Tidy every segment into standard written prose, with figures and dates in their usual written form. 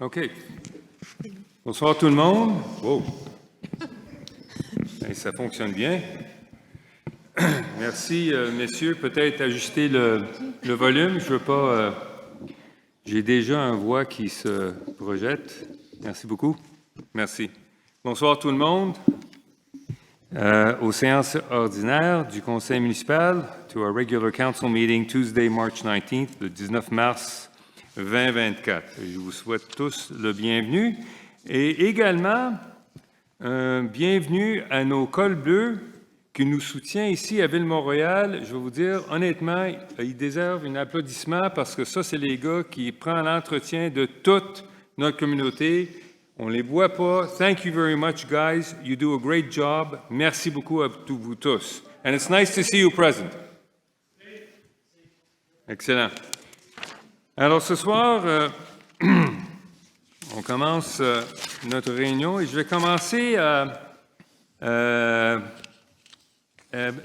OK. Bonsoir tout le monde. Wow. Hey, ça fonctionne bien. Merci, messieurs. Peut-être ajuster le volume. Je veux pas... j'ai déjà un voix qui se projette. Merci beaucoup. Merci. Bonsoir tout le monde. Aux séances ordinaires du conseil municipal, to our regular council meeting Tuesday, March 19th, le 19 mars 2024. Je vous souhaite tous le bienvenu et également bienvenue à nos cols bleus qui nous soutiennent ici à Ville-Mont-Royal. Je vais vous dire, honnêtement, ils déservent un applaudissement parce que ça, c'est les gars qui prennent l'entretien de toute notre communauté. On ne les voit pas. Thank you very much, guys. You do a great job. Merci beaucoup à vous tous. And it's nice to see you present. Excellent. Alors, ce soir, on commence notre réunion et je vais commencer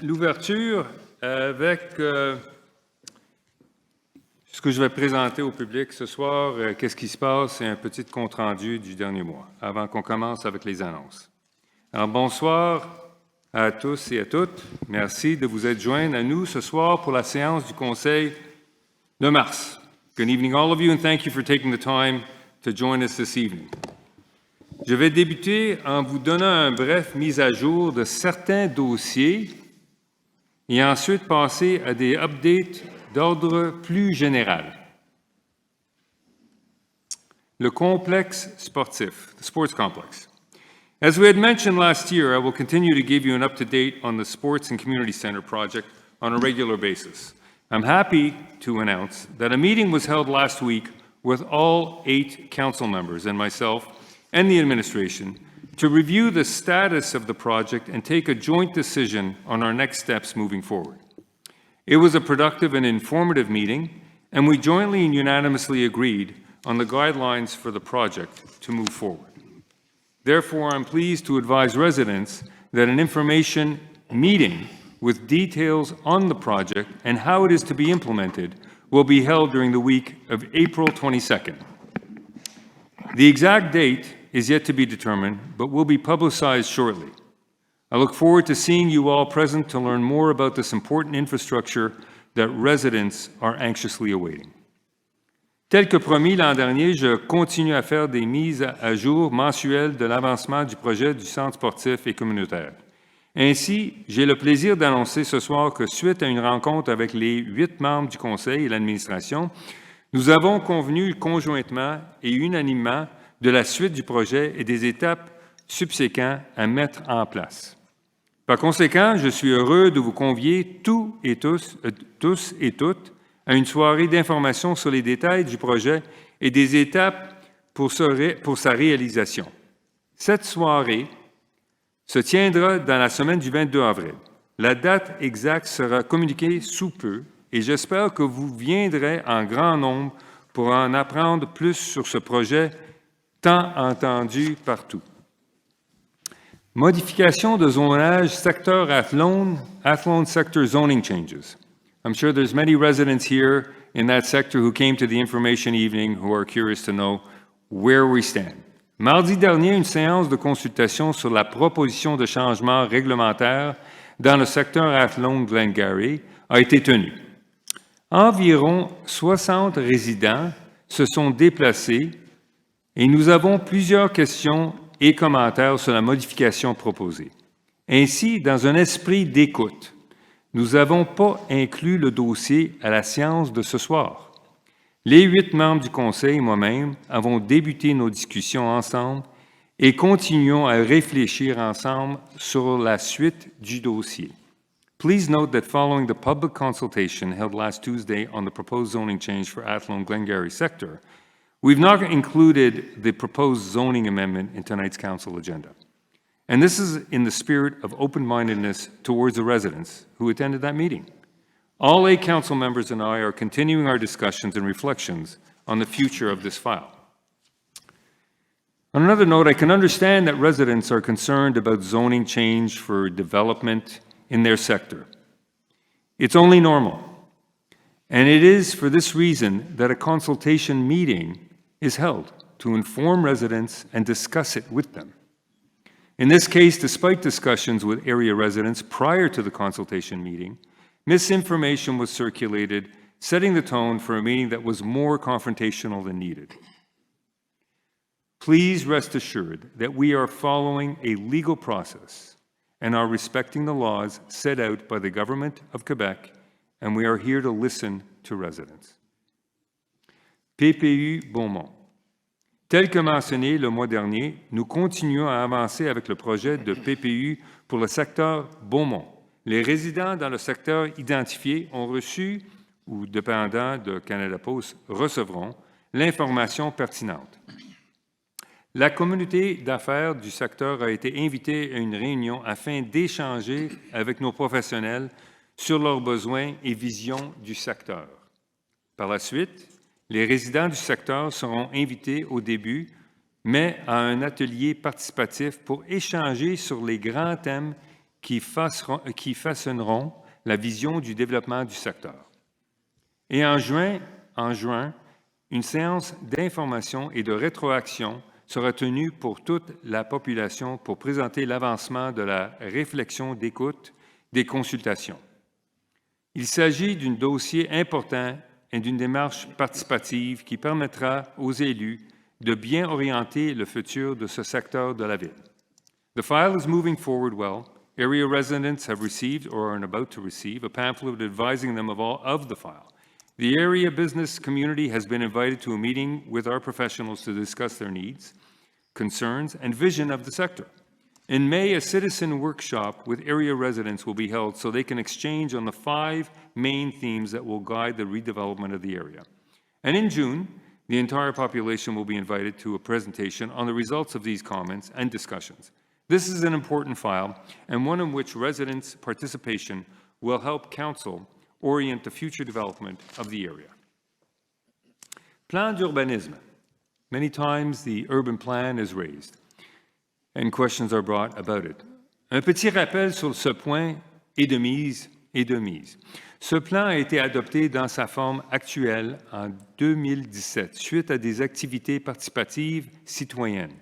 l'ouverture avec ce que je vais présenter au public ce soir, qu'est-ce qui se passe et un petit compte-rendu du dernier mois, avant qu'on commence avec les annonces. Alors, bonsoir à tous et à toutes. Merci de vous être joints à nous ce soir pour la séance du conseil de mars. Good evening, all of you, and thank you for taking the time to join us this evening. Je vais débuter en vous donnant un bref mise à jour de certains dossiers et ensuite passer à des updates d'ordre plus général. Le complexe sportif, the sports complex. As we had mentioned last year, I will continue to give you an up-to-date on the Sports and Community Center project on a regular basis. I'm happy to announce that a meeting was held last week with all 8 council members and myself and the administration to review the status of the project and take a joint decision on our next steps moving forward. It was a productive and informative meeting, and we jointly and unanimously agreed on the guidelines for the project to move forward. Therefore, I'm pleased to advise residents that an information meeting with details on the project and how it is to be implemented will be held during the week of April 22nd. The exact date is yet to be determined, but will be publicized shortly. I look forward to seeing you all present to learn more about this important infrastructure that residents are anxiously awaiting. Tel que promis l'an dernier, je continue à faire des mises à jour mensuelles de l'avancement du projet du centre sportif et communautaire. Ainsi, j'ai le plaisir d'annoncer ce soir que suite à une rencontre avec les 8 membres du conseil et l'administration, nous avons convenu conjointement et unanimement de la suite du projet et des étapes subséquentes à mettre en place. Par conséquent, je suis heureux de vous convier tous et toutes à une soirée d'information sur les détails du projet et des étapes pour sa réalisation. Cette soirée se tiendra dans la semaine du 22 avril. La date exacte sera communiquée sous peu et j'espère que vous viendrez en grand nombre pour en apprendre plus sur ce projet tant entendu partout. Modification de zonage secteur Athlone sector zoning changes. I'm sure there's many residents here in that sector who came to the information evening who are curious to know where we stand. Mardi dernier, une séance de consultation sur la proposition de changement réglementaire dans le secteur Athlone-Glengarry a été tenue. Environ 60 résidents se sont déplacés et nous avons plusieurs questions et commentaires sur la modification proposée. Ainsi, dans un esprit d'écoute, nous n'avons pas inclus le dossier à la séance de ce soir. Les 8 membres du conseil et moi-même avons débuté nos discussions ensemble et continuons à réfléchir ensemble sur la suite du dossier. Please note that following the public consultation held last Tuesday on the proposed zoning change for Athlone-Glengarry sector, we've not included the proposed zoning amendment in tonight's council agenda. And this is in the spirit of open-mindedness towards the residents who attended that meeting. All 8 council members and I are continuing our discussions and reflections on the future of this file. On another note, I can understand that residents are concerned about zoning change for development in their sector. It's only normal. And it is for this reason that a consultation meeting is held. to inform residents and discuss it with them. In this case, despite discussions with area residents prior to the consultation meeting, misinformation was circulated, setting the tone for a meeting that was more confrontational than needed. Please rest assured that we are following a legal process and are respecting the laws set out by the Government of Quebec, and we are here to listen to residents. PPU Beaumont. Tel que mentionné le mois dernier, nous continuons à avancer avec le projet de PPU pour le secteur Beaumont. Les résidents dans le secteur identifié ont reçu, ou dépendants de Canada Post, recevront l'information pertinente. La communauté d'affaires du secteur a été invitée à une réunion afin d'échanger avec nos professionnels sur leurs besoins et visions du secteur. Par la suite, les résidents du secteur seront invités au début, mais à un atelier participatif pour échanger sur les grands thèmes qui façonneront la vision du développement du secteur. Et en juin, une séance d'information et de rétroaction sera tenue pour toute la population pour présenter l'avancement de la réflexion d'écoute des consultations. Il s'agit d'un dossier important et d'une démarche participative qui permettra aux élus de bien orienter le futur de ce secteur de la ville. The file is moving forward well. Area residents have received or are about to receive a pamphlet advising them of the file. The area business community has been invited to a meeting with our professionals to discuss their needs, concerns, and vision of the sector. In May, a citizen workshop with area residents will be held so they can exchange on the 5 main themes that will guide the redevelopment of the area. And in June, the entire population will be invited to a presentation on the results of these comments and discussions. This is an important file and one in which residents' participation will help Council orient the future development of the area. Plan d'urbanisme. Many times the urban plan is raised and questions are brought about it. Un petit rappel sur ce point est de mise. Ce plan a été adopté dans sa forme actuelle en 2017, suite à des activités participatives citoyennes.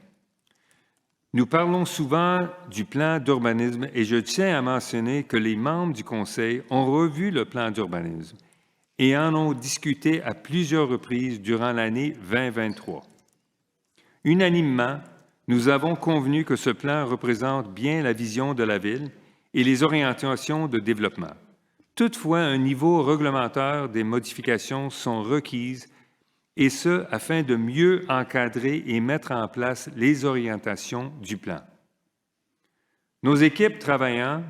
Nous parlons souvent du plan d'urbanisme et je tiens à mentionner que les membres du Conseil ont revu le plan d'urbanisme et en ont discuté à plusieurs reprises durant l'année 2023. Unanimement, nous avons convenu que ce plan représente bien la vision de la ville et les orientations de développement. Toutefois, un niveau réglementaire des modifications sont requises, et ce, afin de mieux encadrer et mettre en place les orientations du plan. Nos équipes travaillant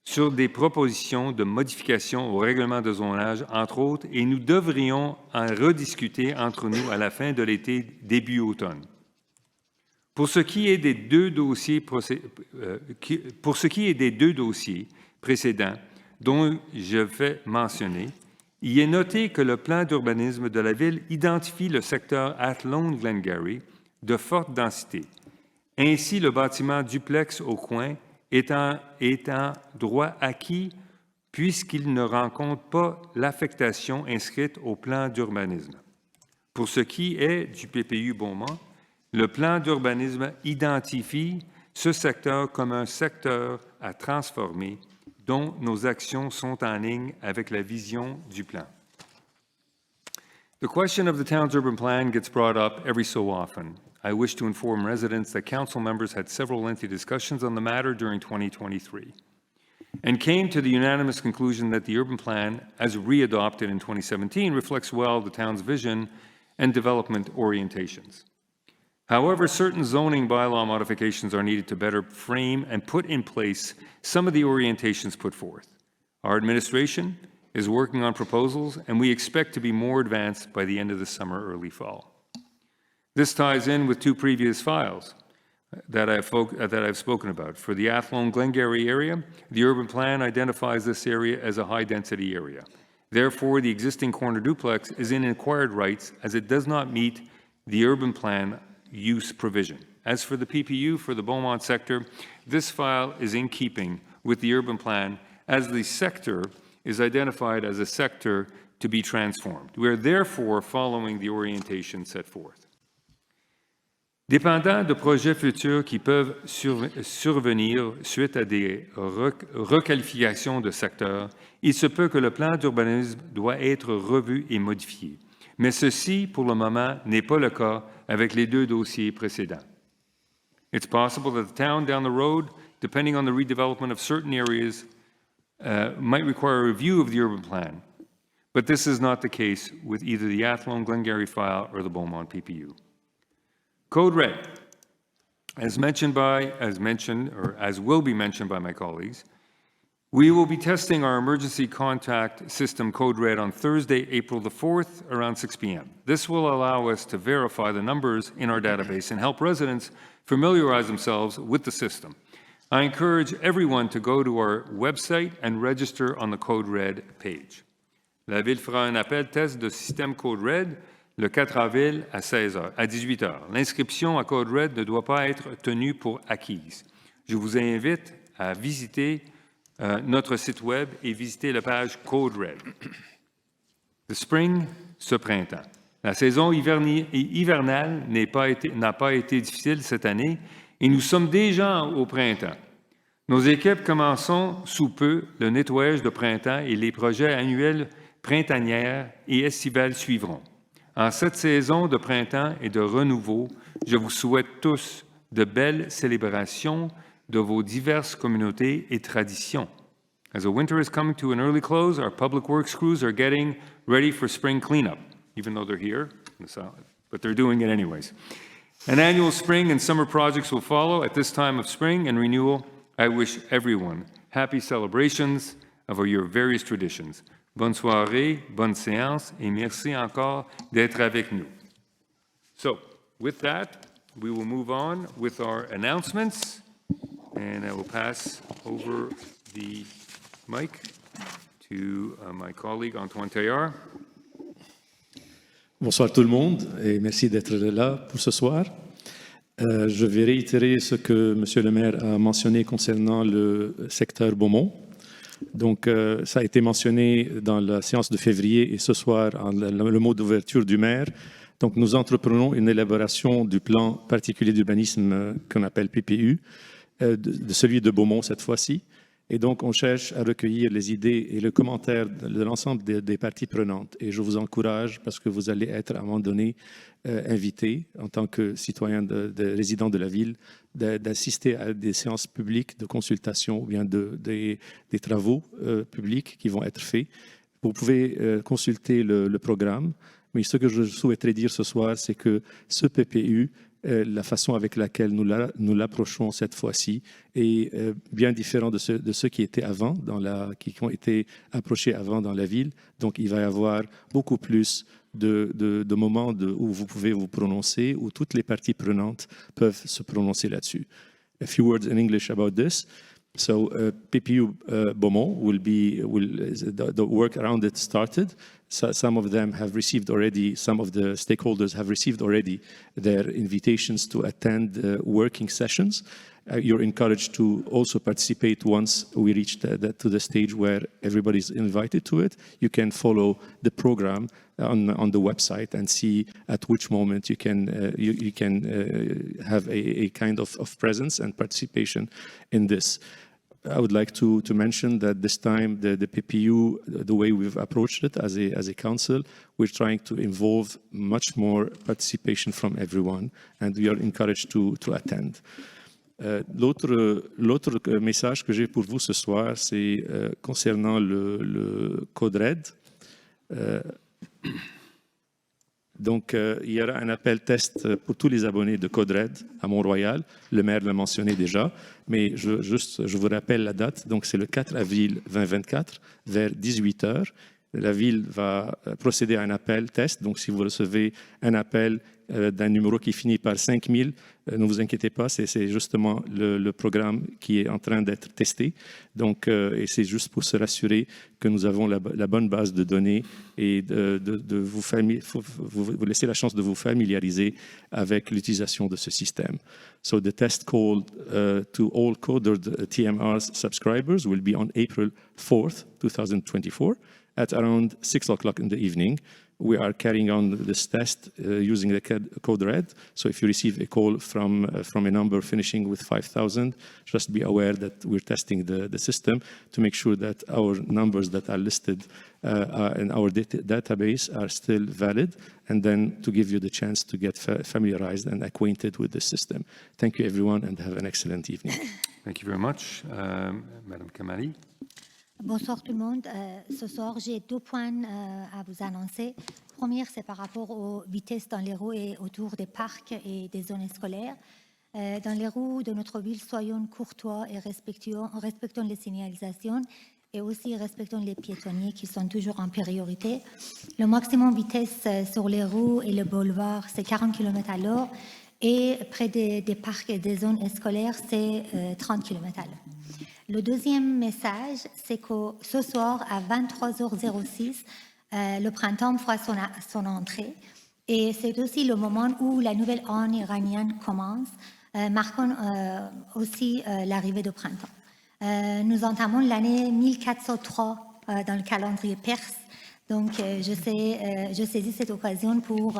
sur des propositions de modification au règlement de zonage, entre autres, et nous devrions en rediscuter entre nous à la fin de l'été, début automne. Pour ce qui est des deux dossiers précédents dont je vais mentionner, il est noté que le plan d'urbanisme de la Ville identifie le secteur Athlone-Glengarry de forte densité. Ainsi, le bâtiment duplex au coin est en droit acquis puisqu'il ne rencontre pas l'affectation inscrite au plan d'urbanisme. Pour ce qui est du PPU Beaumont, le plan d'urbanisme identifie ce secteur comme un secteur à transformer dont nos actions sont en ligne avec la vision du plan. The question of the town's urban plan gets brought up every so often. I wish to inform residents that council members had several lengthy discussions on the matter during 2023 and came to the unanimous conclusion that the urban plan, as readopted in 2017, reflects well the town's vision and development orientations. However, certain zoning bylaw modifications are needed to better frame and put in place some of the orientations put forth. Our administration is working on proposals, and we expect to be more advanced by the end of the summer, early fall. This ties in with two previous files that I've spoken about. For the Athlone-Glengarry area, the urban plan identifies this area as a high-density area. Therefore, the existing corner duplex is in acquired rights as it does not meet the urban plan use provision. As for the PPU for the Beaumont sector, this file is in keeping with the urban plan as the sector is identified as a sector to be transformed. We are therefore following the orientation set forth. Dépendant de projets futurs qui peuvent survenir suite à des requalifications de secteurs, il se peut que le plan d'urbanisme doit être revu et modifié. Mais ceci, pour le moment, n'est pas le cas avec les deux dossiers précédents. It's possible that the town down the road, depending on the redevelopment of certain areas, might require a review of the urban plan. But this is not the case with either the Athlone Glengarry file or the Beaumont PPU. Code Red, as will be mentioned by my colleagues, we will be testing our emergency contact system Code Red on Thursday, April the 4th, around 6 p.m. This will allow us to verify the numbers in our database and help residents familiarize themselves with the system. I encourage everyone to go to our website and register on the Code Red page. La Ville fera un appel test de système Code Red le 4 avril à 18 h. L'inscription à Code Red ne doit pas être tenue pour acquise. Je vous invite à visiter notre site web et visiter la page Code Red. The spring, ce printemps. La saison hivernale n'a pas été difficile cette année et nous sommes déjà au printemps. Nos équipes commenceront sous peu le nettoyage de printemps et les projets annuels printanières et estivales suivront. En cette saison de printemps et de renouveau, je vous souhaite tous de belles célébrations de vos diverses communautés et traditions. As the winter is coming to an early close, our public works crews are getting ready for spring cleanup, even though they're here, but they're doing it anyways. An annual spring and summer projects will follow at this time of spring and renewal. I wish everyone happy celebrations of your various traditions. Bonne soirée, bonne séance, et merci encore d'être avec nous. So, with that, we will move on with our announcements, and I will pass over the mic to my colleague Antoine Taillard. Bonsoir tout le monde et merci d'être là pour ce soir. Je vais réitérer ce que M. le maire a mentionné concernant le secteur Beaumont. Donc, ça a été mentionné dans la séance de février et ce soir, le mot d'ouverture du maire. Donc, nous entreprenons une élaboration du plan particulier d'urbanisme qu'on appelle PPU, de celui de Beaumont cette fois-ci. Et donc, on cherche à recueillir les idées et le commentaire de l'ensemble des parties prenantes. Et je vous encourage, parce que vous allez être à un moment donné invités, en tant que citoyen de résident de la ville, d'assister à des séances publiques de consultation ou bien des travaux publics qui vont être faits. Vous pouvez consulter le programme. Mais ce que je souhaiterais dire ce soir, c'est que ce PPU, la façon avec laquelle nous l'approchons cette fois-ci est bien différent de ceux qui étaient avant, qui ont été approchés avant dans la ville. Donc, il va y avoir beaucoup plus de moments où vous pouvez vous prononcer, où toutes les parties prenantes peuvent se prononcer là-dessus. A few words in English about this. So PPU Beaumont the work around it started. So some of them have received already, some of the stakeholders have received already their invitations to attend working sessions. You're encouraged to also participate once we reach to the stage where everybody's invited to it. You can follow the program on the website and see at which moment you can have a kind of presence and participation in this. I would like to mention that this time the PPU, the way we've approached it as a council, we're trying to involve much more participation from everyone, and we are encouraged to attend. L'autre message que j'ai pour vous ce soir, c'est concernant le Code Red. Donc, il y aura un appel test pour tous les abonnés de Code Red à Mont-Royal. Le maire l'a mentionné déjà, mais je vous rappelle la date. Donc, c'est le 4 avril 2024, vers 18 h. La ville va procéder à un appel test. Donc, si vous recevez un appel d'un numéro qui finit par 5000, ne vous inquiétez pas, c'est justement le programme qui est en train d'être testé. Donc, et c'est juste pour se rassurer que nous avons la bonne base de données et de vous laisser la chance de vous familiariser avec l'utilisation de ce système. So the test call to all Coded TMR's subscribers will be on April 4th, 2024 at around 6 o'clock in the evening. we are carrying on this test using the code red. So if you receive a call from a number finishing with 5,000, just be aware that we're testing the system to make sure that our numbers that are listed in our database are still valid, and then to give you the chance to get familiarized and acquainted with the system. Thank you, everyone, and have an excellent evening. Thank you very much. Madame Kamali. Bonsoir tout le monde. Ce soir, j'ai 2 points à vous annoncer. Premier, c'est par rapport aux vitesses dans les rues et autour des parcs et des zones scolaires. Dans les rues de notre ville, soyons courtois et respectons les signalisations et aussi respectons les piétonniers qui sont toujours en priorité. Le maximum vitesse sur les rues et le boulevard, c'est 40 km à l'heure et près des parcs et des zones scolaires, c'est 30 km à l'heure. Le deuxième message, c'est que ce soir, à 23h06, le printemps fera son entrée. Et c'est aussi le moment où la nouvelle année iranienne commence, marquant aussi l'arrivée du printemps. Nous entamons l'année 1403 dans le calendrier perse. Donc, je saisis cette occasion pour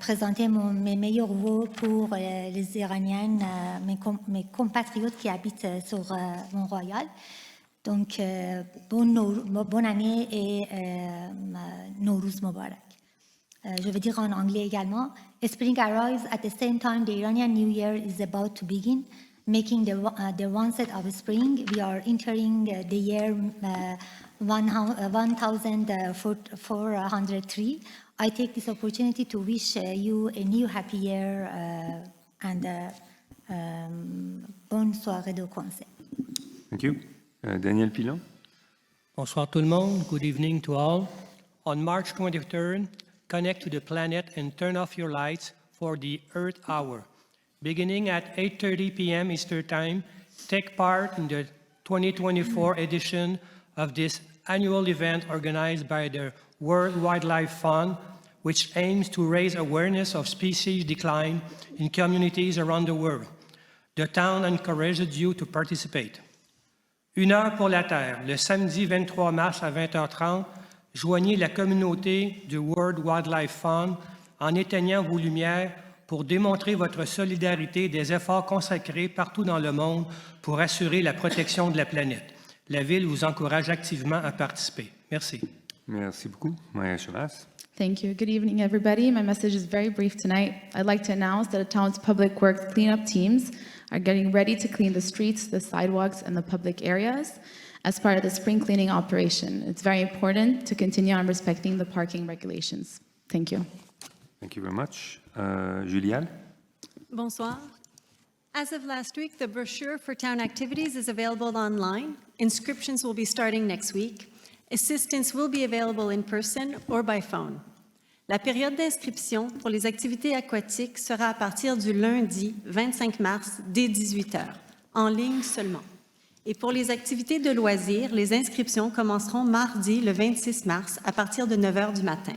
présenter mes meilleurs vœux pour les Iraniens, mes compatriotes qui habitent sur Mont-Royal. Donc, bonne année et Nowruz Mubarak. Je vais dire en anglais également. Spring arrives at the same time the Iranian New Year is about to begin, making the onset of spring. We are entering the year 1403. I take this opportunity to wish you a new happy year and bonne soirée de conseil. Thank you. Daniel Pilon. Bonsoir tout le monde. Good evening to all. On March 23rd, connect to the planet and turn off your lights for the Earth Hour. Beginning at 8:30 p.m. Eastern Time, take part in the 2024 edition of this annual event organized by the World Wildlife Fund, which aims to raise awareness of species decline in communities around the world. The town encourages you to participate. 1 heure pour la Terre, le samedi 23 mars à 20h30, joignez la communauté du World Wildlife Fund en éteignant vos lumières pour démontrer votre solidarité des efforts consacrés partout dans le monde pour assurer la protection de la planète. La Ville vous encourage activement à participer. Merci. Merci beaucoup. Maya Chalas. Thank you. Good evening, everybody. My message is very brief tonight. I'd like to announce that the town's public works cleanup teams are getting ready to clean the streets, the sidewalks, and the public areas as part of the spring cleaning operation. It's very important to continue on respecting the parking regulations. Thank you. Thank you very much. Juliane. Bonsoir. As of last week, the brochure for town activities is available online. Inscriptions will be starting next week. Assistance will be available in person or by phone. La période d'inscription pour les activités aquatiques sera à partir du lundi 25 mars dès 18 h, en ligne seulement. Et pour les activités de loisirs, les inscriptions commenceront mardi le 26 mars à partir de 9 h du matin.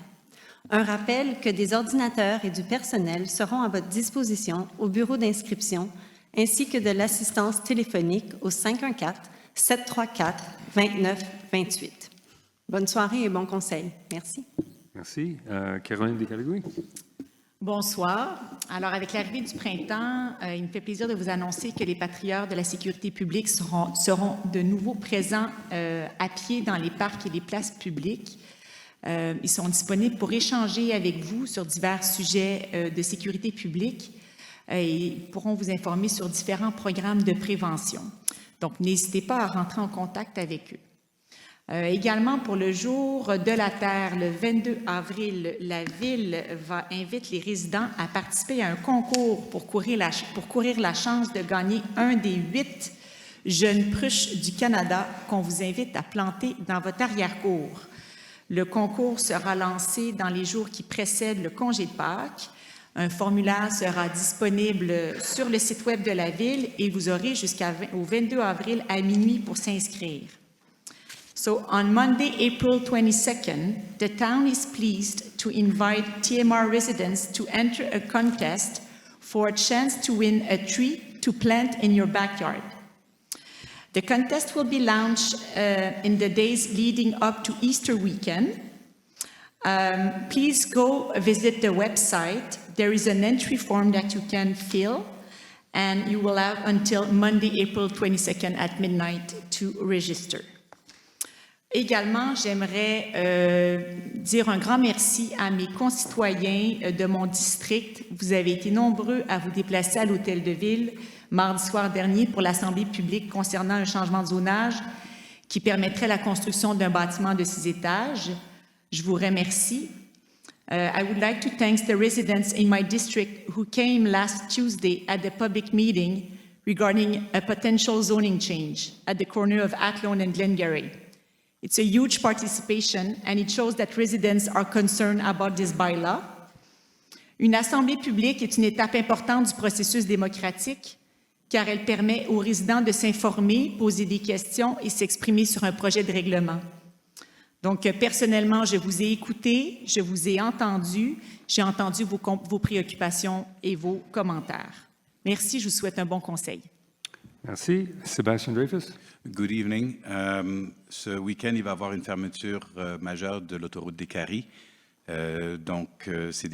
Un rappel que des ordinateurs et du personnel seront à votre disposition au bureau d'inscription ainsi que de l'assistance téléphonique au 514-734-2928. Bonne soirée et bon conseil. Merci. Merci. Caroline Descalagouis. Bonsoir. Alors, avec l'arrivée du printemps, il me fait plaisir de vous annoncer que les patrouilleurs de la sécurité publique seront de nouveau présents à pied dans les parcs et les places publiques. Ils sont disponibles pour échanger avec vous sur divers sujets de sécurité publique et pourront vous informer sur différents programmes de prévention. Donc, n'hésitez pas à rentrer en contact avec eux. Également, pour le jour de la Terre, le 22 avril, la Ville invite les résidents à participer à un concours pour courir la chance de gagner un des 8 jeunes pruches du Canada qu'on vous invite à planter dans votre arrière-cour. Le concours sera lancé dans les jours qui précèdent le congé de Pâques. Un formulaire sera disponible sur le site web de la Ville et vous aurez jusqu'au 22 avril à minuit pour s'inscrire. So on Monday, April 22nd, the town is pleased to invite TMR residents to enter a contest for a chance to win a tree to plant in your backyard. The contest will be launched in the days leading up to Easter weekend. Please go visit the website. There is an entry form that you can fill, and you will have until Monday, April 22nd at midnight to register. Également, j'aimerais dire un grand merci à mes concitoyens de mon district. Vous avez été nombreux à vous déplacer à l'Hôtel de Ville mardi soir dernier pour l'Assemblée publique concernant un changement de zonage qui permettrait la construction d'un bâtiment de 6 étages. Je vous remercie. I would like to thank the residents in my district who came last Tuesday at the public meeting regarding a potential zoning change at the corner of Athlone and Glengarry. It's a huge participation, and it shows that residents are concerned about this bylaw. Une assemblée publique est une étape importante du processus démocratique, car elle permet aux résidents de s'informer, poser des questions et s'exprimer sur un projet de règlement. Donc, personnellement, je vous ai écouté, je vous ai entendu, j'ai entendu vos préoccupations et vos commentaires. Merci, je vous souhaite un bon conseil. Merci. Sébastien Dreyfus. Good evening. Ce week-end, il va y avoir une fermeture majeure de l'autoroute des Caries. C'est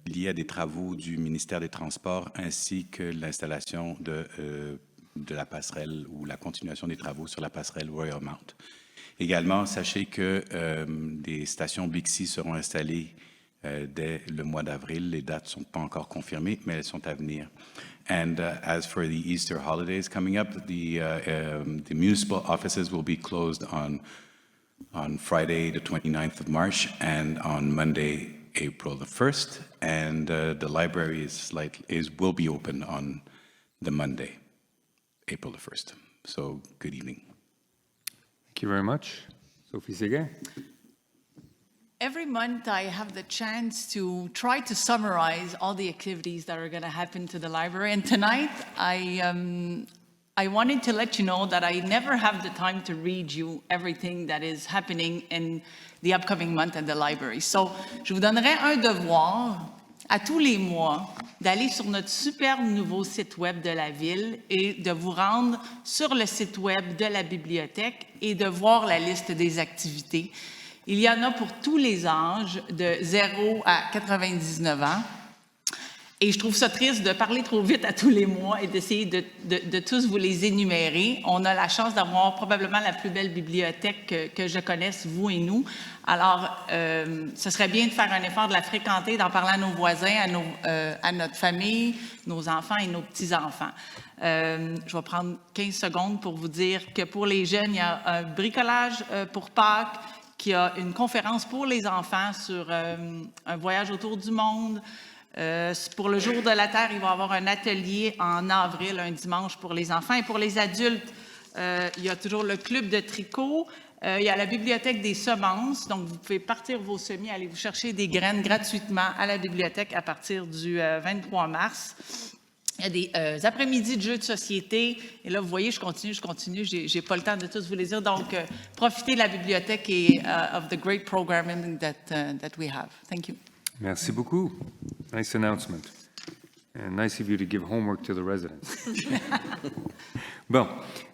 lié à des travaux du ministère des Transports ainsi que l'installation de la passerelle ou la continuation des travaux sur la passerelle Royal Mount. Également, sachez que des stations Bixi seront installées dès le mois d'avril. Les dates ne sont pas encore confirmées, mais elles sont à venir. And as for the Easter holidays coming up, the municipal offices will be closed on Friday, the 29th of March, and on Monday, April the 1st. And the library will be open on the Monday, April the 1st. So, good evening. Thank you very much. Sophie Séguin. Every month I have the chance to try to summarize all the activities that are going to happen to the library. And tonight I wanted to let you know that I never have the time to read you everything that is happening in the upcoming month at the library. So, je vous donnerai un devoir à tous les mois d'aller sur notre superbe nouveau site web de la ville et de vous rendre sur le site web de la bibliothèque et de voir la liste des activités. Il y en a pour tous les âges, de 0 à 99 ans. Et je trouve ça triste de parler trop vite à tous les mois et d'essayer de tous vous les énumérer. On a la chance d'avoir probablement la plus belle bibliothèque que je connaisse, vous et nous. Alors, ce serait bien de faire un effort de la fréquenter, d'en parler à nos voisins, à notre famille, nos enfants et nos petits-enfants. Je vais prendre 15 secondes pour vous dire que pour les jeunes, il y a un bricolage pour Pâques, qu'il y a une conférence pour les enfants sur un voyage autour du monde. Pour le jour de la Terre, il va y avoir un atelier en avril, un dimanche pour les enfants. Et pour les adultes, il y a toujours le club de tricot. Il y a la bibliothèque des semences. Donc, vous pouvez partir vos semis, aller vous chercher des graines gratuitement à la bibliothèque à partir du 23 mars. Il y a des après-midi de jeux de société. Et là, vous voyez, je continue. J'ai pas le temps de tous vous les dire. Donc, profitez de la bibliothèque et of the great programming that we have. Thank you. Merci beaucoup. Nice announcement. And nice of you to give homework to the residents. Bon,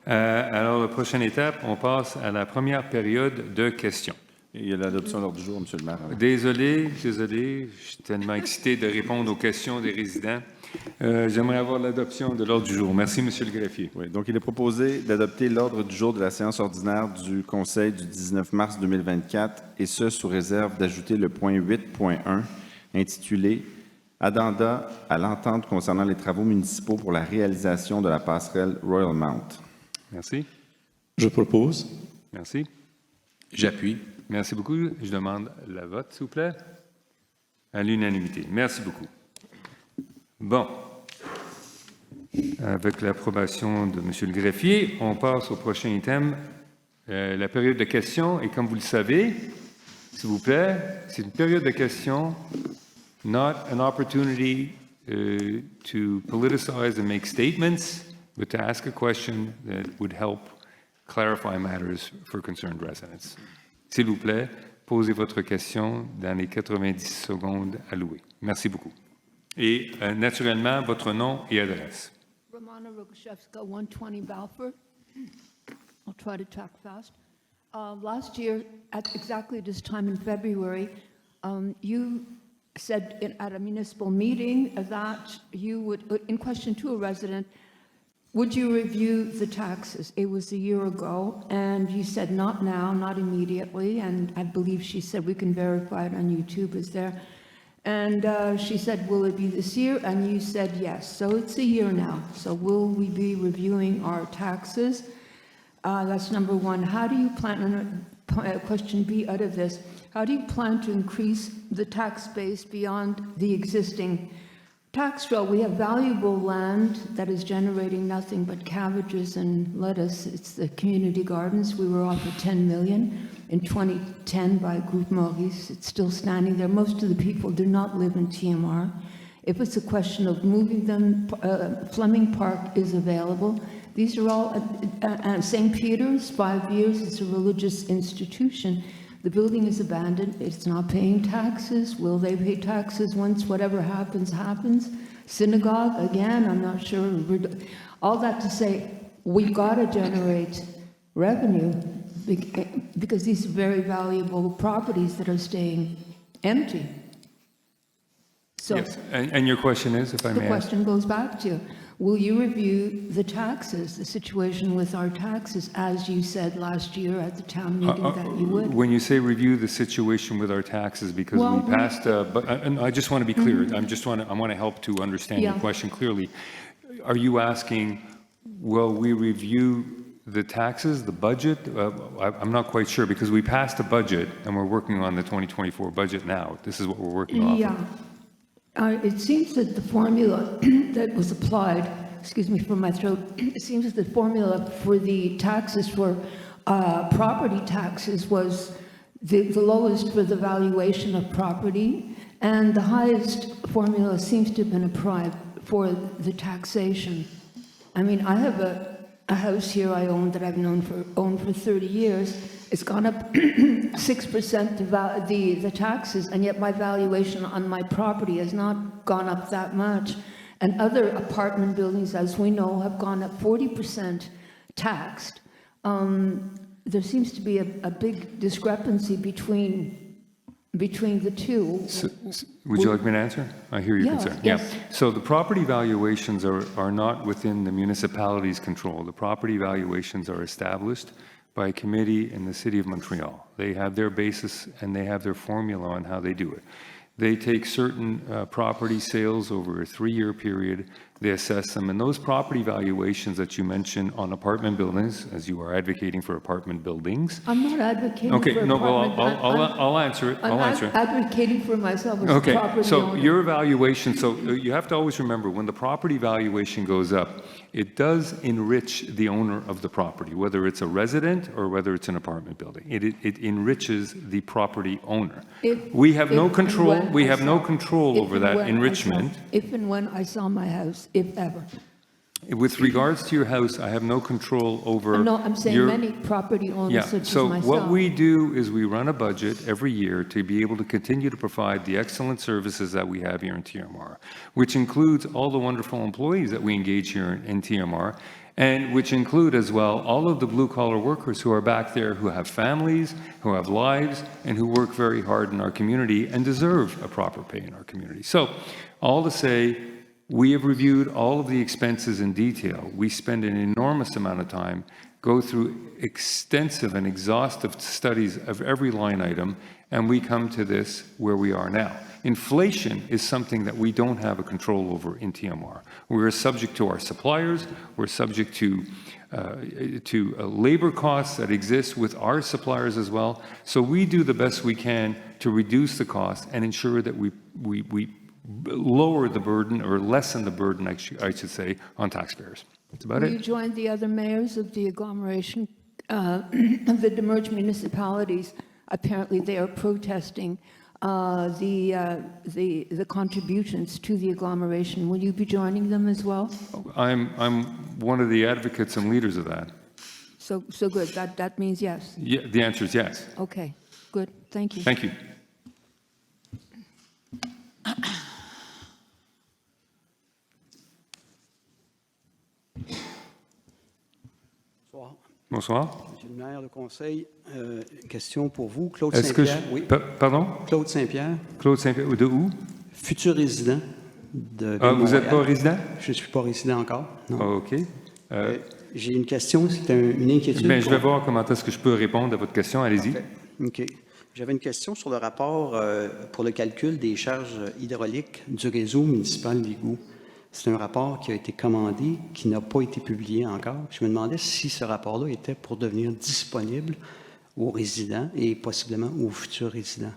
alors la prochaine étape, on passe à la première période de questions. Il y a l'adoption de l'ordre du jour, M. le maire. Désolé, je suis tellement excité de répondre aux questions des résidents. J'aimerais avoir l'adoption de l'ordre du jour. Merci, M. le greffier. Oui, donc il est proposé d'adopter l'ordre du jour de la séance ordinaire du Conseil du 19 mars 2024, et ce, sous réserve d'ajouter le point 8.1, intitulé « Addenda à l'entente concernant les travaux municipaux pour la réalisation de la passerelle Royal Mount ». Merci. Je propose. Merci. J'appuie. Merci beaucoup. Je demande le vote, s'il vous plaît. À l'unanimité. Merci beaucoup. Bon. Avec l'approbation de M. le greffier, on passe au prochain thème, la période de questions. Et comme vous le savez, s'il vous plaît, c'est une période de questions, not an opportunity to politicize and make statements, but to ask a question that would help clarify matters for concerned residents. S'il vous plaît, posez votre question dans les 90 secondes allouées. Merci beaucoup. Et naturellement, votre nom et adresse. Romana Rogoshevska, 120 Balfour. I'll try to talk fast. Last year, at exactly this time in February, You said at a municipal meeting that you would, in question to a resident, would you review the taxes? It was a year ago, and you said not now, not immediately, and I believe she said, we can verify it on YouTube, is there? And she said, will it be this year? And you said yes. So it's a year now. So will we be reviewing our taxes? That's number one. How do you plan, question B out of this, how do you plan to increase the tax base beyond the existing tax roll? We have valuable land that is generating nothing but cabbages and lettuce. It's the community gardens. We were offered 10 million in 2010 by Groupe Maurice. It's still standing there. Most of the people do not live in TMR. If it's a question of moving them, Fleming Park is available. These are all, St. Peter's, 5 years, it's a religious institution. The building is abandoned, it's not paying taxes. Will they pay taxes once whatever happens, happens? Synagogue, again, I'm not sure. All that to say, we gotta generate revenue because these are very valuable properties that are staying empty. So Yes, and your question is, if I the may ask? question goes back to, will you review the taxes, the situation with our taxes, as you said last year at the town meeting that you would? When you say review the situation with our taxes, because Well, we passed, but and I just want to be clear, I want to help to understand your Yeah. question clearly. Are you asking, will we review the taxes, the budget? I'm not quite sure, because we passed a budget and we're working on the 2024 budget now. This is what we're working off of. Yeah. It seems that the formula that was applied, excuse me for my throat, it seems that the formula for the taxes for property taxes was the lowest for the valuation of property, and the highest formula seems to have been applied for the taxation. I mean, I have a house here I own that I've owned for 30 years. It's gone up 6% the taxes, and yet my valuation on my property has not gone up that much. And other apartment buildings, as we know, have gone up 40% taxed. There seems to be a big discrepancy between the two. Would you like me to answer? I hear your Yeah, concern. yes. Yeah. So the property valuations are not within the municipality's control. The property valuations are established by a committee in the city of Montreal. They have their basis and they have their formula on how they do it. They take certain property sales over a 3-year period, they assess them, and those property valuations that you mentioned on apartment buildings, as you are advocating for apartment buildings. I'm not advocating for Okay, no, well, apartment. I'll answer it. I'll answer it. I'm advocating for myself as a Okay, property so owner. your evaluation, so you have to always remember, when the property valuation goes up, it does enrich the owner of the property, whether it's a resident or whether it's an apartment building. It enriches the property owner. We have no control, over that enrichment. If and when I sell my house, if ever. With regards to your house, I have no control over No, I'm saying your- many property owners Yeah, such as so myself. what we do is we run a budget every year to be able to continue to provide the excellent services that we have here in TMR, which includes all the wonderful employees that we engage here in TMR, and which include as well all of the blue-collar workers who are back there who have families, who have lives, and who work very hard in our community and deserve a proper pay in our community. So all to say, we have reviewed all of the expenses in detail. We spend an enormous amount of time, go through extensive and exhaustive studies of every line item, and we come to this where we are now. Inflation is something that we don't have a control over in TMR. We're subject to our suppliers. We're subject to labor costs that exist with our suppliers as well. So we do the best we can to reduce the cost and ensure that we lower the burden, or lessen the burden, I should say, on taxpayers. That's about Will you it. join the other mayors of the agglomeration, of the demerged municipalities? Apparently, they are protesting the contributions to the agglomeration. Will you be joining them as well? I'm one of the advocates and leaders of that. So good. That means yes. Yeah, the answer is yes. Okay, good. Thank you. Thank you. Bonsoir. Une maire de conseil, question pour vous. Claude Est-ce que Saint-Pierre. Oui. Pardon? Claude Saint-Pierre, Claude Saint-Pierre, de où? futur résident de Ah, vous n'êtes Mont-Royal. pas résident? Je ne suis pas résident encore. Non. Ah, OK. J'ai une question, c'est une inquiétude. Bien, je vais voir comment est-ce que je peux répondre à votre question. Allez-y. Parfait. OK. J'avais une question sur le rapport pour le calcul des charges hydrauliques du réseau municipal d'Égout. C'est un rapport qui a été commandé, qui n'a pas été publié encore. Je me demandais si ce rapport-là était pour devenir disponible aux résidents et possiblement aux futurs résidents.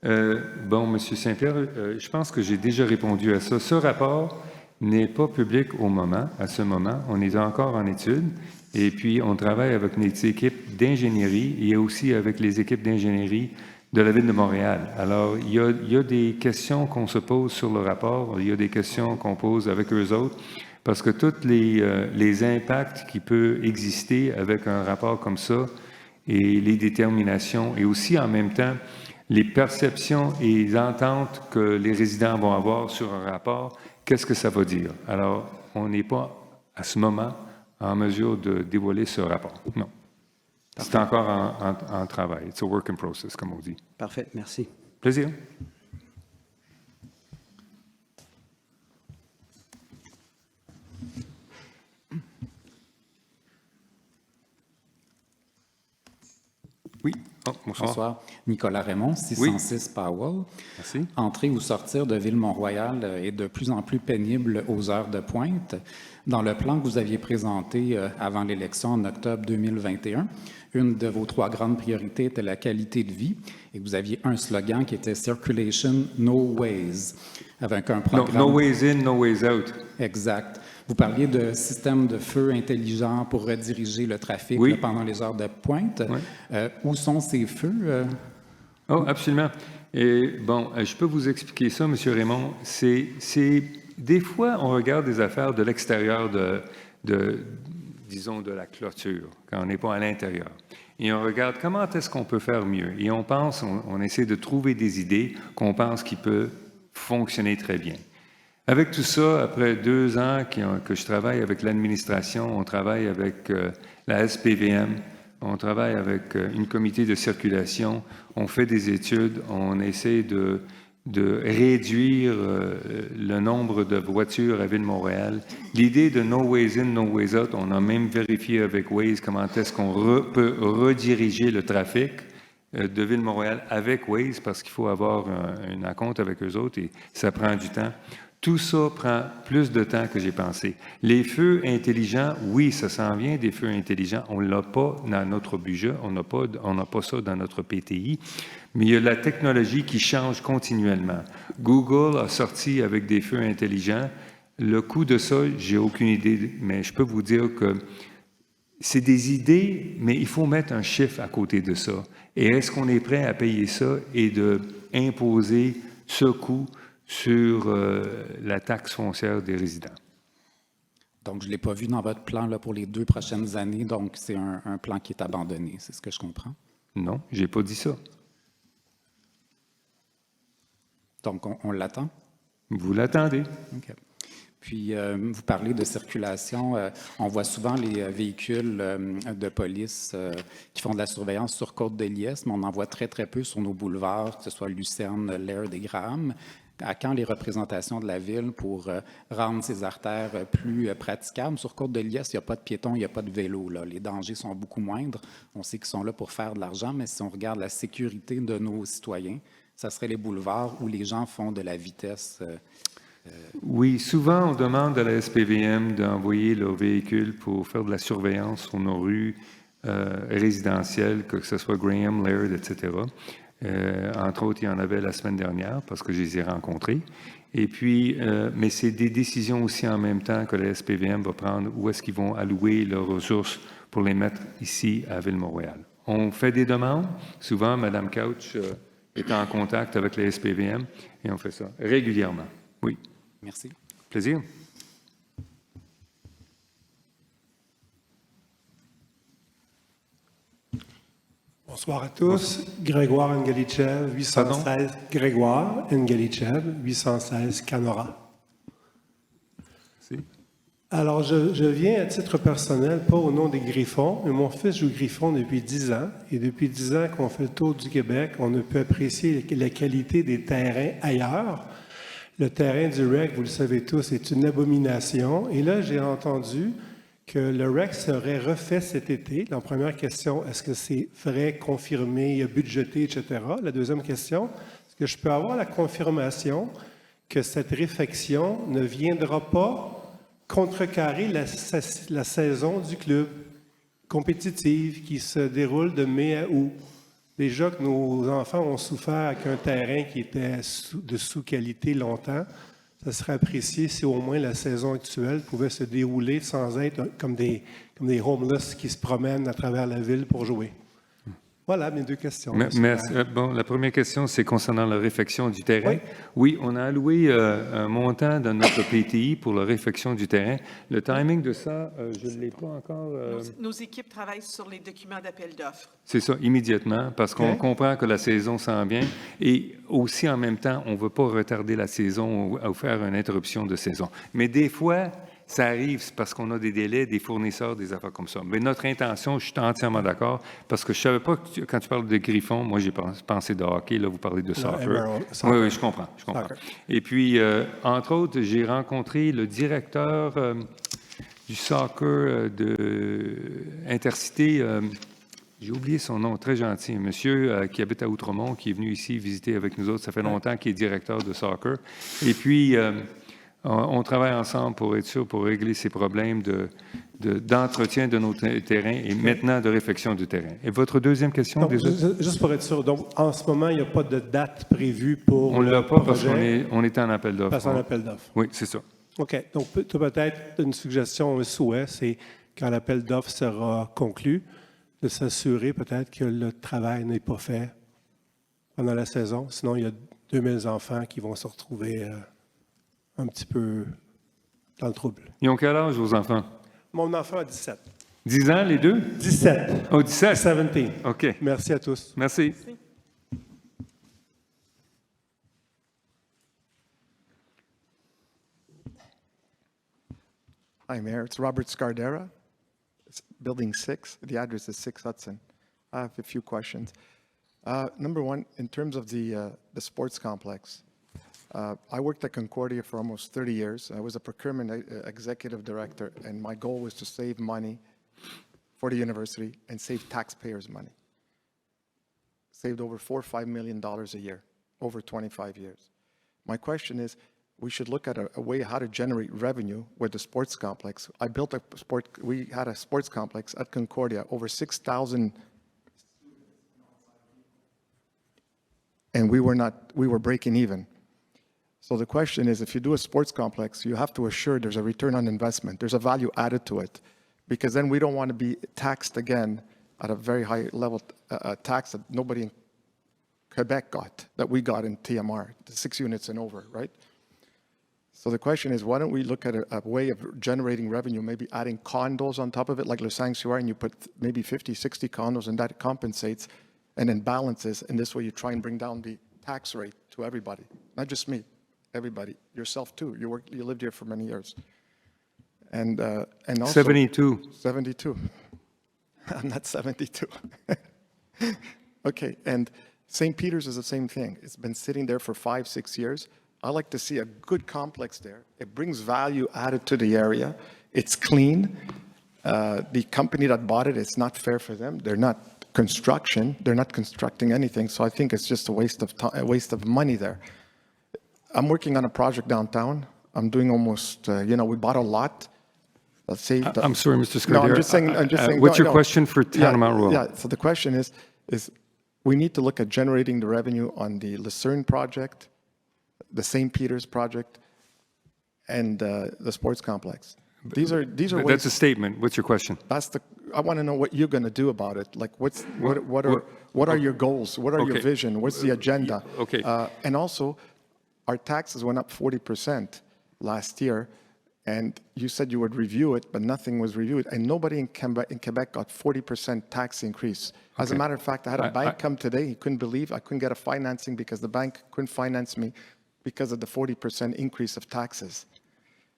Bon, M. Saint-Pierre, je pense que j'ai déjà répondu à ça. Ce rapport n'est pas public à ce moment. On est encore en étude. Et puis, on travaille avec nos équipes d'ingénierie et aussi avec les équipes d'ingénierie de la Ville de Montréal. Alors, il y a des questions qu'on se pose sur le rapport, il y a des questions qu'on pose avec eux autres, parce que tous les impacts qui peuvent exister avec un rapport comme ça et les déterminations, et aussi en même temps, les perceptions et les ententes que les résidents vont avoir sur un rapport, qu'est-ce que ça va dire? Alors, on n'est pas, à ce moment, en mesure de dévoiler ce rapport. Non. Parfait. C'est encore en travail. It's a work in process, comme on dit. Parfait, merci. Plaisir. Oui. Oh, bonsoir. Bonsoir. Nicolas Raymond, 606 Powell. Merci. Entrer ou sortir de Ville-Mont-Royal est de plus en plus pénible aux heures de pointe. Dans le plan que vous aviez présenté avant l'élection en octobre 2021, une de vos 3 grandes priorités était la qualité de vie et vous aviez un slogan qui était « Circulation, no ways », avec un programme... No ways in, no ways out. Exact. Vous parliez de système de feu intelligent pour rediriger le trafic Oui. pendant les heures de pointe. Oui. Où sont ces feux? Oh, absolument. Et bon, je peux vous expliquer ça, M. Raymond. Des fois, on regarde des affaires de l'extérieur disons, de la clôture, quand on n'est pas à l'intérieur. Et on regarde comment est-ce qu'on peut faire mieux. Et on pense, on essaie de trouver des idées qu'on pense qui peuvent fonctionner très bien. Avec tout ça, après 2 ans que je travaille avec l'administration, on travaille avec la SPVM, on travaille avec une comité de circulation, on fait des études, on essaie de réduire le nombre de voitures à Ville-Montréal. L'idée de no ways in, no ways out, on a même vérifié avec Waze comment est-ce qu'on peut rediriger le trafic de Ville-Montréal avec Waze, parce qu'il faut avoir un acompte avec eux autres et ça prend du temps. Tout ça prend plus de temps que j'ai pensé. Les feux intelligents, oui, ça s'en vient, des feux intelligents. On ne l'a pas dans notre budget, on n'a pas ça dans notre PTI, mais il y a la technologie qui change continuellement. Google a sorti avec des feux intelligents. Le coût de ça, j'ai aucune idée, mais je peux vous dire que c'est des idées, mais il faut mettre un chiffre à côté de ça. Et est-ce qu'on est prêt à payer ça et d'imposer ce coût sur la taxe foncière des résidents? Donc, je ne l'ai pas vu dans votre plan là, pour les 2 prochaines années, donc c'est un plan qui est abandonné, c'est ce que je comprends? Non, je n'ai pas dit ça. Donc, on l'attend? Vous l'attendez. OK. Puis, vous parlez de circulation. On voit souvent les véhicules de police qui font de la surveillance sur Côte-de-Liesse, mais on en voit très, très peu sur nos boulevards, que ce soit Lucerne, Laird et Graham. À quand les représentations de la Ville pour rendre ces artères plus praticables? Sur Côte-de-Liesse, il n'y a pas de piétons, il n'y a pas de vélos. Là. Les dangers sont beaucoup moindres. On sait qu'ils sont là pour faire de l'argent, mais si on regarde la sécurité de nos citoyens, ça serait les boulevards où les gens font de la vitesse. Oui, souvent, on demande à la SPVM d'envoyer leurs véhicules pour faire de la surveillance sur nos rues résidentielles, que ce soit Graham, Laird, etc. Entre autres, il y en avait la semaine dernière parce que je les ai rencontrés. Et puis, mais c'est des décisions aussi en même temps que la SPVM va prendre où est-ce qu'ils vont allouer leurs ressources pour les mettre ici à Ville-Mont-Royal. On fait des demandes. Souvent, Mme Couch est en contact avec la SPVM et on fait ça régulièrement. Oui. Merci. Plaisir. Bonsoir à tous. Grégoire Ngalichev, 816. Grégoire Ngalichev, 816 Canora. Merci. Alors, je viens à titre personnel, pas au nom des Griffons, mais mon fils joue Griffon depuis 10 ans. Et depuis 10 ans qu'on fait le tour du Québec, on ne peut apprécier la qualité des terrains ailleurs. Le terrain du REC, vous le savez tous, est une abomination. Et là, j'ai entendu que le REC serait refait cet été. La première question, est-ce que c'est vrai, confirmé, budgété, etc.? La deuxième question, est-ce que je peux avoir la confirmation que cette réfection ne viendra pas contrecarrer la saison du club compétitive qui se déroule de mai à août? Déjà que nos enfants ont souffert avec un terrain qui était de sous-qualité longtemps, ça serait apprécié si au moins la saison actuelle pouvait se dérouler sans être comme des homeless qui se promènent à travers la ville pour jouer. Voilà mes deux questions. Merci. Bon, la première question, c'est concernant la réfection du terrain. Oui, on a alloué un montant dans notre PTI pour la réfection du terrain. Le timing de ça, je ne l'ai pas encore. Nos équipes travaillent sur les documents d'appel d'offres. C'est ça, immédiatement, parce qu'on comprend que la saison s'en vient. Et aussi, en même temps, on ne veut pas retarder la saison ou faire une interruption de saison. Mais des fois, ça arrive parce qu'on a des délais, des fournisseurs, des affaires comme ça. Mais notre intention, je suis entièrement d'accord, parce que je ne savais pas que quand tu parles de Griffon, moi j'ai pensé de hockey, là vous parlez de soccer. Oui, je comprends. Et puis, entre autres, j'ai rencontré le directeur du soccer de Intercité, j'ai oublié son nom, très gentil, un monsieur qui habite à Outremont, qui est venu ici visiter avec nous autres, ça fait longtemps qu'il est directeur de soccer. Et puis, on travaille ensemble pour être sûr, pour régler ces problèmes d'entretien de nos terrains et maintenant de réfection du terrain. Et votre deuxième question? Donc, juste pour être sûr, donc en ce moment, il n'y a pas de date prévue pour on ne l'a pas parce qu'on est en appel d'offres. Parce en appel d'offres. Oui, c'est ça. OK. Donc, peut-être une suggestion, un souhait, c'est quand l'appel d'offres sera conclu, de s'assurer peut-être que le travail n'est pas fait pendant la saison. Sinon, il y a 2000 enfants qui vont se retrouver un petit peu dans le trouble. Ils ont quel âge, vos enfants? Mon enfant a 17. 10 ans, les deux? 17. Oh, 17? 17. OK. Merci à tous. Merci. Hi, Mayor. It's Robert Scardera. It's Building 6. The address is 6 Hudson. I have a few questions. Number one, in terms of the sports complex, I worked at Concordia for almost 30 years. I was a procurement executive director, and my goal was to save money for the university and save taxpayers' money. Saved over $4 or $5 million a year, over 25 years. My question is, we should look at a way how to generate revenue with the sports complex. We had a sports complex at Concordia, over 6,000, and we were breaking even. So the question is, if you do a sports complex, you have to assure there's a return on investment. There's a value added to it, because then we don't want to be taxed again at a very high level tax that nobody in Quebec got, that we got in TMR, the 6 units and over, right? So the question is, why don't we look at a way of generating revenue, maybe adding condos on top of it, like Le Sanctuary, and you put maybe 50, 60 condos, and that compensates and then balances, and this way you try and bring down the tax rate to everybody, not just me. Everybody, yourself too. You lived here for many years, and also 72. 72. I'm not 72. Okay, and St. Peter's is the same thing. It's been sitting there for 5, 6 years. I like to see a good complex there. It brings value added to the area. It's clean. The company that bought it, it's not fair for them. They're not construction. They're not constructing anything. So I think it's just a waste of time, a waste of money there. I'm working on a project downtown. I'm doing almost, we bought a lot. Let's say. I'm sorry, Mr. Scardera. No, I'm just saying. What's your question for Town of Mount Royal? Yeah, so the question is we need to look at generating the revenue on the Lucerne project, the St. Peter's project, and the sports complex. These are ways. That's a statement. What's your question? I want to know what you're going to do about it. Like, what are your goals? What are your vision? What's the agenda? Okay. And also, our taxes went up 40% last year, and you said you would review it, but nothing was reviewed, and nobody in Quebec got 40% tax increase. As a matter of fact, I had a bank come today. He couldn't believe I couldn't get a financing because the bank couldn't finance me because of the 40% increase of taxes.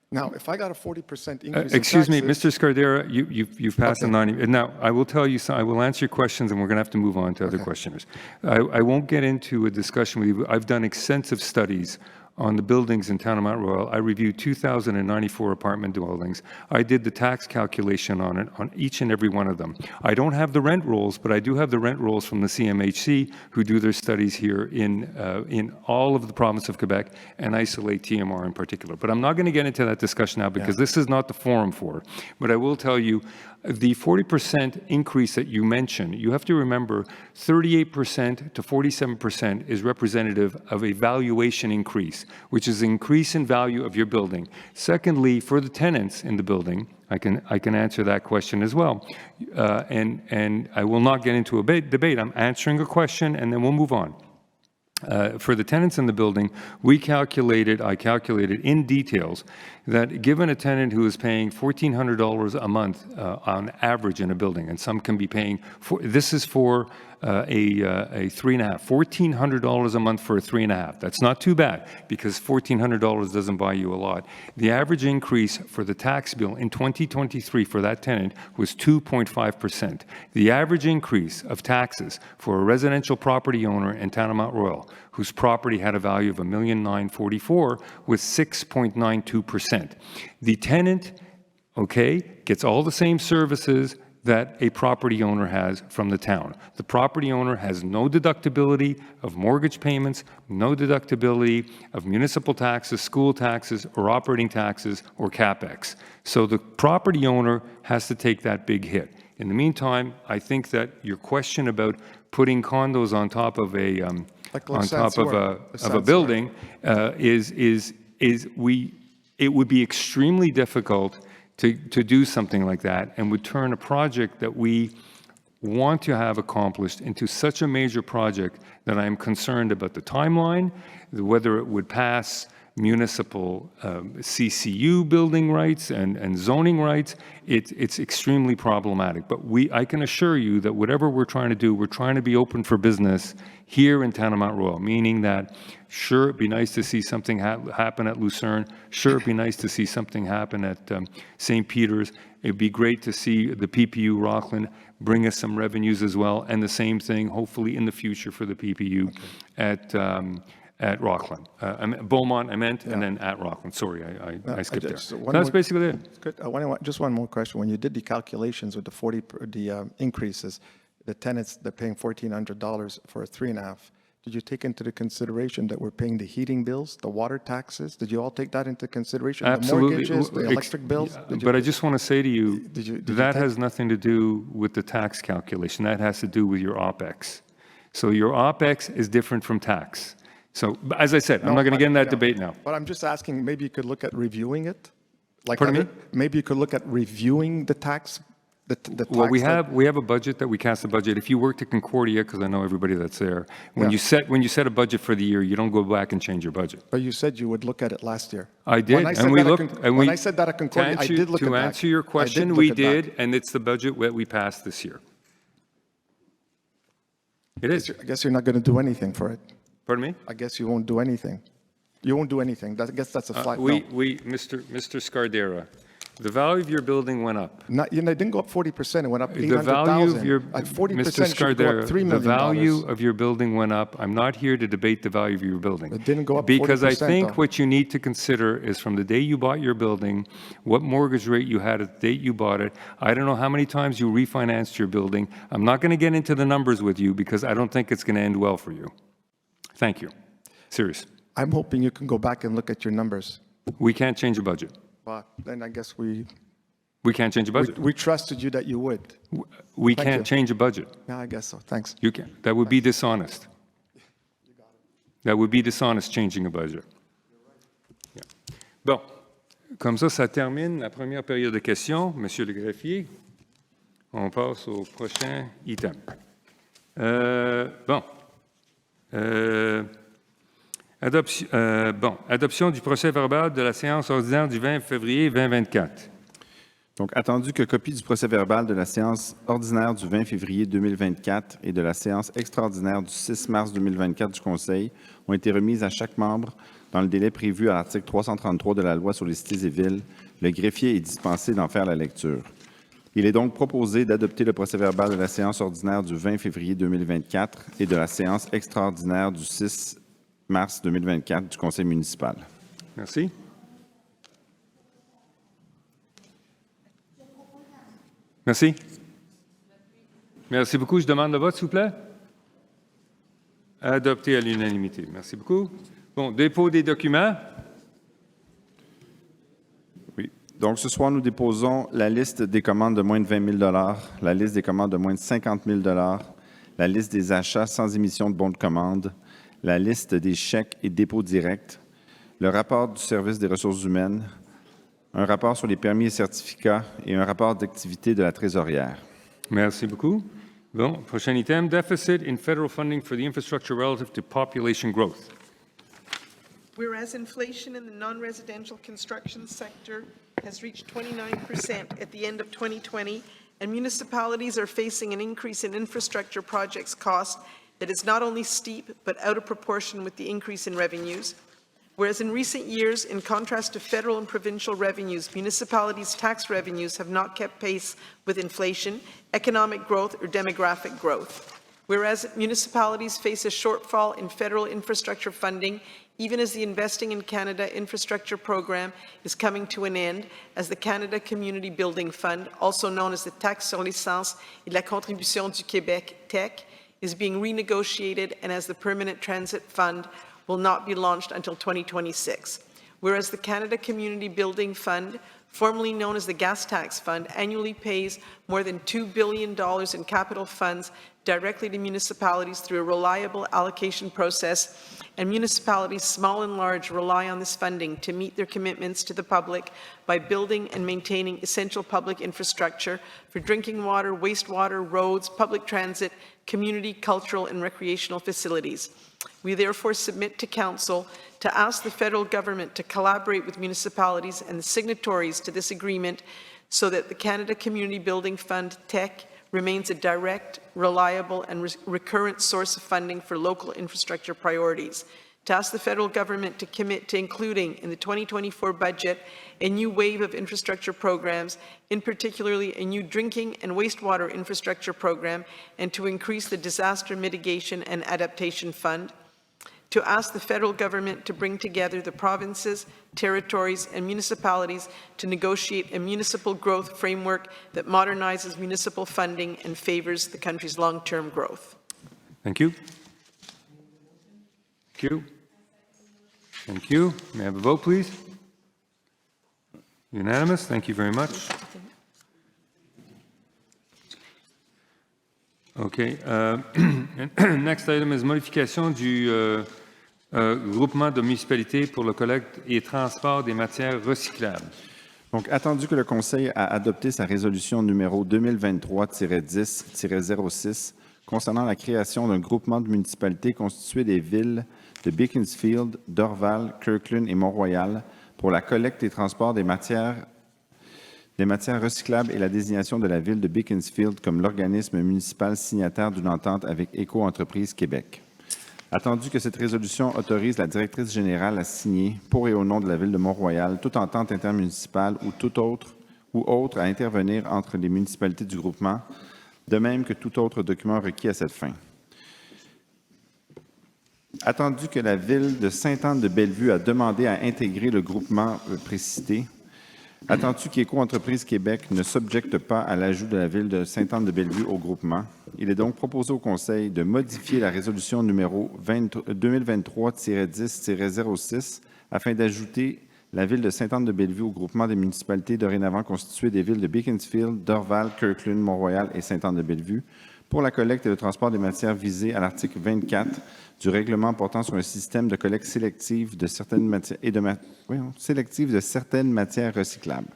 Now, if I got a 40% increase Excuse me, in taxes, Mr. Scardera, you've passed the 90. Now, I will tell you, I will answer your questions, and we're going to have to move on to other questioners. I won't get into a discussion with you. I've done extensive studies on the buildings in town of Mont-Royal. I reviewed 2,094 apartment dwellings. I did the tax calculation on it, on each and every one of them. I don't have the rent rolls, but I do have the rent rolls from the CMHC, who do their studies here in all of the province of Quebec, and isolate TMR in particular. But I'm not going to get into that discussion now, because this is not the forum for it. But I will tell you, the 40% increase that you mentioned, you have to remember 38% to 47% is representative of a valuation increase, which is an increase in value of your building. Secondly, for the tenants in the building, I can answer that question as well. And I will not get into a debate. I'm answering a question, and then we'll move on. For the tenants in the building, I calculated in details that given a tenant who is paying $1,400 a month on average in a building, and some can be paying, this is for a 3.5, $1,400 a month for a 3.5. That's not too bad, because $1,400 doesn't buy you a lot. The average increase for the tax bill in 2023 for that tenant was 2.5%. The average increase of taxes for a residential property owner in town of Mont-Royal, whose property had a value of $1,944,000, was 6.92%. The tenant, gets all the same services that a property owner has from the town. The property owner has no deductibility of mortgage payments, no deductibility of municipal taxes, school taxes, or operating taxes, or CapEx. So the property owner has to take that big hit. In the meantime, I think that your question about putting condos on top of a building it would be extremely difficult to do something like that, and would turn a project that we want to have accomplished into such a major project that I am concerned about the timeline, whether it would pass municipal CCU building rights and zoning rights. It's extremely problematic. But I can assure you that whatever we're trying to do, we're trying to be open for business here in town of Mont-Royal, meaning that, sure, it'd be nice to see something happen at Lucerne. Sure, it'd be nice to see something happen at St. Peter's. It'd be great to see the PPU Rockland bring us some revenues as well, and the same thing, hopefully, in the future for the PPU at Rockland. Beaumont, I meant, and then at Rockland. Sorry, I skipped there. That's basically it. Good. Just one more question. When you did the calculations with the increases, the tenants, they're paying $1,400 for a 3.5. Did you take into the consideration that we're paying the heating bills, the water taxes? Did you all take that into consideration? Absolutely. The mortgages, the electric bills? But I just want to say to you, that has nothing to do with the tax calculation. That has to do with your OPEX. So your OPEX is different from tax. So, as I said, I'm not going to get in that debate now. But I'm just asking, maybe you could look at reviewing it? Pardon me? Maybe you could look at reviewing the tax. Well, we have a budget that we cast a budget. If you work to Concordia, because I know everybody that's there, when you set a budget for the year, you don't go back and change your budget. But you said you would look at it last year. I did, when I said that at Concordia, I did look at that. To answer your question, we did, and it's the budget that we passed this year. It is. I guess you're not going to do anything for it. Pardon me? I guess you won't do anything. You won't do anything. I guess that's a flat no. Mr. Scardera, the value of your building went up. It didn't go up 40%. It went up 800,000. The value of your, at 40%, Mr. Scardera, $3 million. the value of your building went up. I'm not here to debate the value of your building. It didn't go up 40%. Because I think what you need to consider is from the day you bought your building, what mortgage rate you had at the date you bought it. I don't know how many times you refinanced your building. I'm not going to get into the numbers with you because I don't think it's going to end well for you. Thank you. Serious. I'm hoping you can go back and look at your numbers. We can't change a budget. Well, then I guess we can't change a budget. We trusted you that you would. We can't change a budget. Yeah, I guess so. Thanks. You can. That would be dishonest. That would be dishonest changing a budget. Yeah. Bon. Comme ça termine la première période de questions. Monsieur le greffier, on passe au prochain item. Adoption du procès-verbal de la séance ordinaire du 20 février 2024. Donc, attendu que copie du procès-verbal de la séance ordinaire du 20 février 2024 et de la séance extraordinaire du 6 mars 2024 du Conseil ont été remises à chaque membre dans le délai prévu à l'article 333 de la Loi sur les cités et villes, le greffier est dispensé d'en faire la lecture. Il est donc proposé d'adopter le procès-verbal de la séance ordinaire du 20 février 2024 et de la séance extraordinaire du 6 mars 2024 du conseil municipal. Merci. Merci. Merci beaucoup. Je demande le vote, s'il vous plaît. Adopté à l'unanimité. Merci beaucoup. Bon, dépôt des documents. Oui. Donc, ce soir, nous déposons la liste des commandes de moins de 20 000 la liste des commandes de moins de 50 000 la liste des achats sans émission de bons de commande, la liste des chèques et dépôts directs, le rapport du service des ressources humaines, un rapport sur les permis et certificats et un rapport d'activité de la trésorière. Merci beaucoup. Bon, prochain item, deficit in federal funding for the infrastructure relative to population growth. Whereas inflation in the non-residential construction sector has reached 29% at the end of 2020, and municipalities are facing an increase in infrastructure projects cost that is not only steep, but out of proportion with the increase in revenues. Whereas in recent years, in contrast to federal and provincial revenues, municipalities' tax revenues have not kept pace with inflation, economic growth, or demographic growth. Whereas municipalities face a shortfall in federal infrastructure funding, even as the Investing in Canada infrastructure program is coming to an end, as the Canada Community Building Fund, also known as the Taxe sur l'essence et la contribution du Québec, TEC, is being renegotiated, and as the Permanent Transit Fund will not be launched until 2026. Whereas the Canada Community Building Fund, formerly known as the Gas Tax Fund, annually pays more than $2 billion in capital funds directly to municipalities through a reliable allocation process, and municipalities, small and large, rely on this funding to meet their commitments to the public by building and maintaining essential public infrastructure for drinking water, wastewater, roads, public transit, community, cultural, and recreational facilities. We therefore submit to Council to ask the federal government to collaborate with municipalities and the signatories to this agreement so that the Canada Community Building Fund, TEC, remains a direct, reliable, and recurrent source of funding for local infrastructure priorities. To ask the federal government to commit to including in the 2024 budget a new wave of infrastructure programs, in particularly a new drinking and wastewater infrastructure program, and to increase the Disaster Mitigation and Adaptation Fund. To ask the federal government to bring together the provinces, territories, and municipalities to negotiate a municipal growth framework that modernizes municipal funding and favors the country's long-term growth. Thank you. Thank you. Thank you. May I have a vote, please? Unanimous. Thank you very much. Okay. Next item is modification du groupement de municipalités pour le collecte et transport des matières recyclables. Donc, attendu que le Conseil a adopté sa résolution numéro 2023-10-06 concernant la création d'un groupement de municipalités constitué des villes de Beaconsfield, Dorval, Kirkland et Mont-Royal pour la collecte et transport des matières recyclables et la désignation de la ville de Beaconsfield comme l'organisme municipal signataire d'une entente avec Éco-entreprise Québec. Attendu que cette résolution autorise la directrice générale à signer, pour et au nom de la ville de Mont-Royal, toute entente intermunicipale ou autre à intervenir entre les municipalités du groupement, de même que tout autre document requis à cette fin. Attendu que la ville de Sainte-Anne-de-Bellevue a demandé à intégrer le groupement précité, attendu qu'Éco-entreprise Québec ne s'objecte pas à l'ajout de la ville de Sainte-Anne-de-Bellevue au groupement, il est donc proposé au Conseil de modifier la résolution numéro 2023-10-06 afin d'ajouter la ville de Sainte-Anne-de-Bellevue au groupement des municipalités dorénavant constituées des villes de Beaconsfield, Dorval, Kirkland, Mont-Royal et Sainte-Anne-de-Bellevue pour la collecte et le transport des matières visées à l'article 24 du règlement portant sur un système de collecte sélective de certaines matières recyclables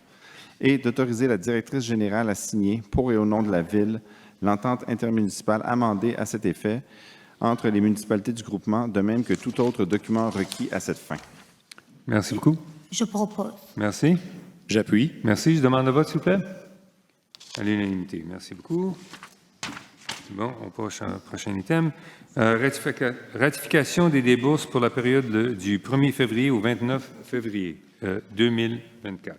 et d'autoriser la directrice générale à signer, pour et au nom de la ville, l'entente intermunicipale amendée à cet effet entre les municipalités du groupement, de même que tout autre document requis à cette fin. Merci beaucoup. Je propose. Merci. J'appuie. Merci. Je demande le vote, s'il vous plaît. À l'unanimité. Merci beaucoup. Bon, on passe au prochain item. Ratification des débourses pour la période du 1er février au 29 février 2024.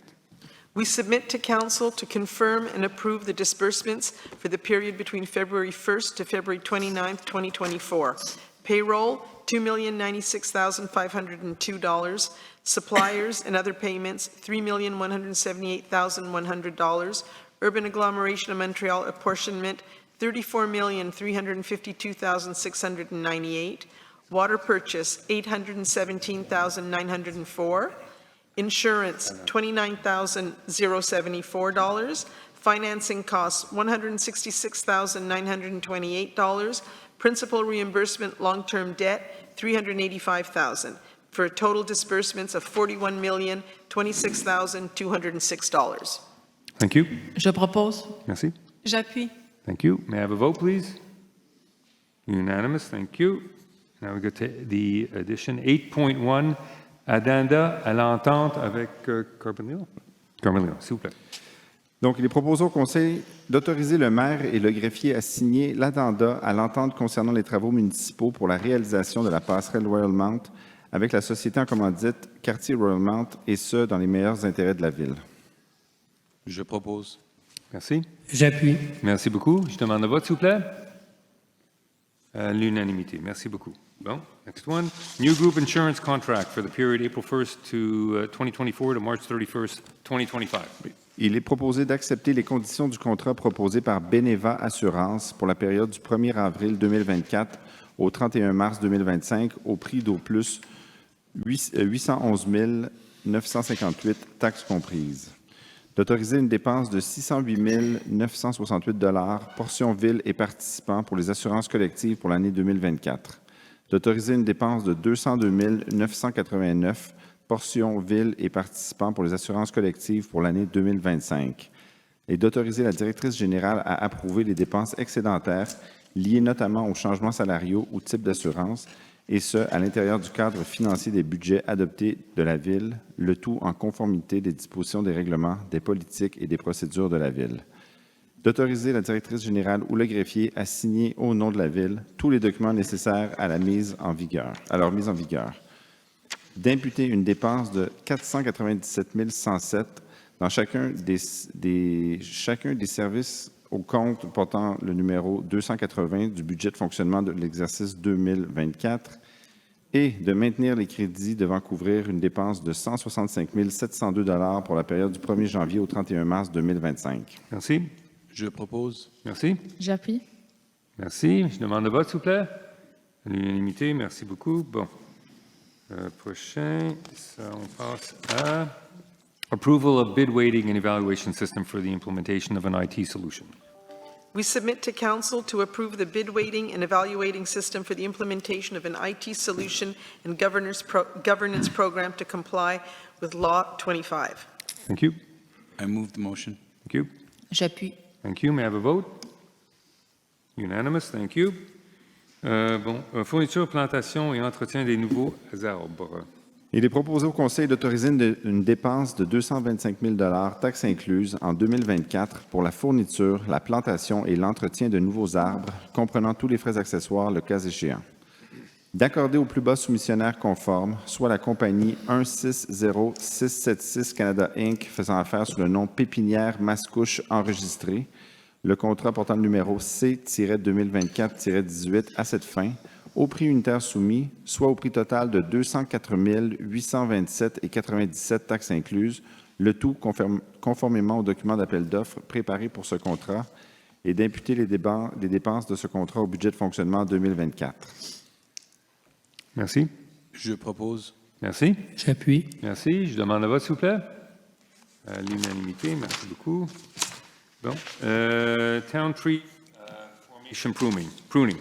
We submit to Council to confirm and approve the disbursements for the period between February 1st to February 29th, 2024. Payroll, $2,096,502. Suppliers and other payments, $3,178,100. Urban Agglomeration of Montreal apportionment, $34,352,698. Water purchase, $817,904. Insurance, $29,074. Financing costs, $166,928. Principal reimbursement long-term debt, $385,000, for a total disbursements of $41,026,206. Thank you. Je propose. Merci. J'appuie. Thank you. May I have a vote, please? Unanimous. Thank you. Now we go to the addition 8.1, addenda à l'entente avec Carmelio. Carmelio, s'il vous plaît. Donc, il est proposé au Conseil d'autoriser le maire et le greffier à signer l'addenda à l'entente concernant les travaux municipaux pour la réalisation de la passerelle Royal Mount avec la société en commandite Quartier Royal Mount, et ce, dans les meilleurs intérêts de la Ville. Je propose. Merci. J'appuie. Merci beaucoup. Je demande le vote, s'il vous plaît. À l'unanimité. Merci beaucoup. Bon, next one. New group insurance contract for the period April 1st to 2024 to March 31st, 2025. Il est proposé d'accepter les conditions du contrat proposé par Beneva Assurance pour la période du 1er avril 2024 au 31 mars 2025 au prix d'au plus 811 958, taxes comprises. D'autoriser une dépense de 608 968 $, portion ville et participants pour les assurances collectives pour l'année 2024. D'autoriser une dépense de 202 989 portion ville et participants pour les assurances collectives pour l'année 2025. Et d'autoriser la directrice générale à approuver les dépenses excédentaires liées notamment aux changements salariaux ou type d'assurance, et ce, à l'intérieur du cadre financier des budgets adoptés de la Ville, le tout en conformité des dispositions des règlements, des politiques et des procédures de la Ville. D'autoriser la directrice générale ou le greffier à signer au nom de la Ville tous les documents nécessaires à leur mise en vigueur. D'imputer une dépense de 497 107 dans chacun des services au compte portant le numéro 280 du budget de fonctionnement de l'exercice 2024 et de maintenir les crédits devant couvrir une dépense de 165 702 $ pour la période du 1er janvier au 31 mars 2025. Merci. Je propose. Merci. J'appuie. Merci. Je demande le vote, s'il vous plaît. À l'unanimité, merci beaucoup. Bon. Prochain, ça, on passe à approval of bid weighting and evaluation system for the implementation of an IT solution. We submit to Council to approve the bid weighting and evaluating system for the implementation of an IT solution and governance program to comply with Law 25. Thank you. I move the motion. Thank you. J'appuie. Thank you. May I have a vote? Unanimous. Thank you. Fourniture, plantation et entretien des nouveaux arbres. Il est proposé au Conseil d'autoriser une dépense de 225 000 $, taxes incluses, en 2024 pour la fourniture, la plantation et l'entretien de nouveaux arbres, comprenant tous les frais accessoires le cas échéant. D'accorder au plus bas soumissionnaire conforme, soit la compagnie 160676 Canada Inc., faisant affaire sous le nom Pépinière Mascouche enregistrée, le contrat portant le numéro C-2024-18 à cette fin, au prix unitaire soumis, soit au prix total de 204 827,97 taxes incluses, le tout conformément au document d'appel d'offres préparé pour ce contrat, et d'imputer les dépenses de ce contrat au budget de fonctionnement 2024. Merci. Je propose. Merci. J'appuie. Merci. Je demande le vote, s'il vous plaît. À l'unanimité, merci beaucoup. Bon. Town tree formation pruning.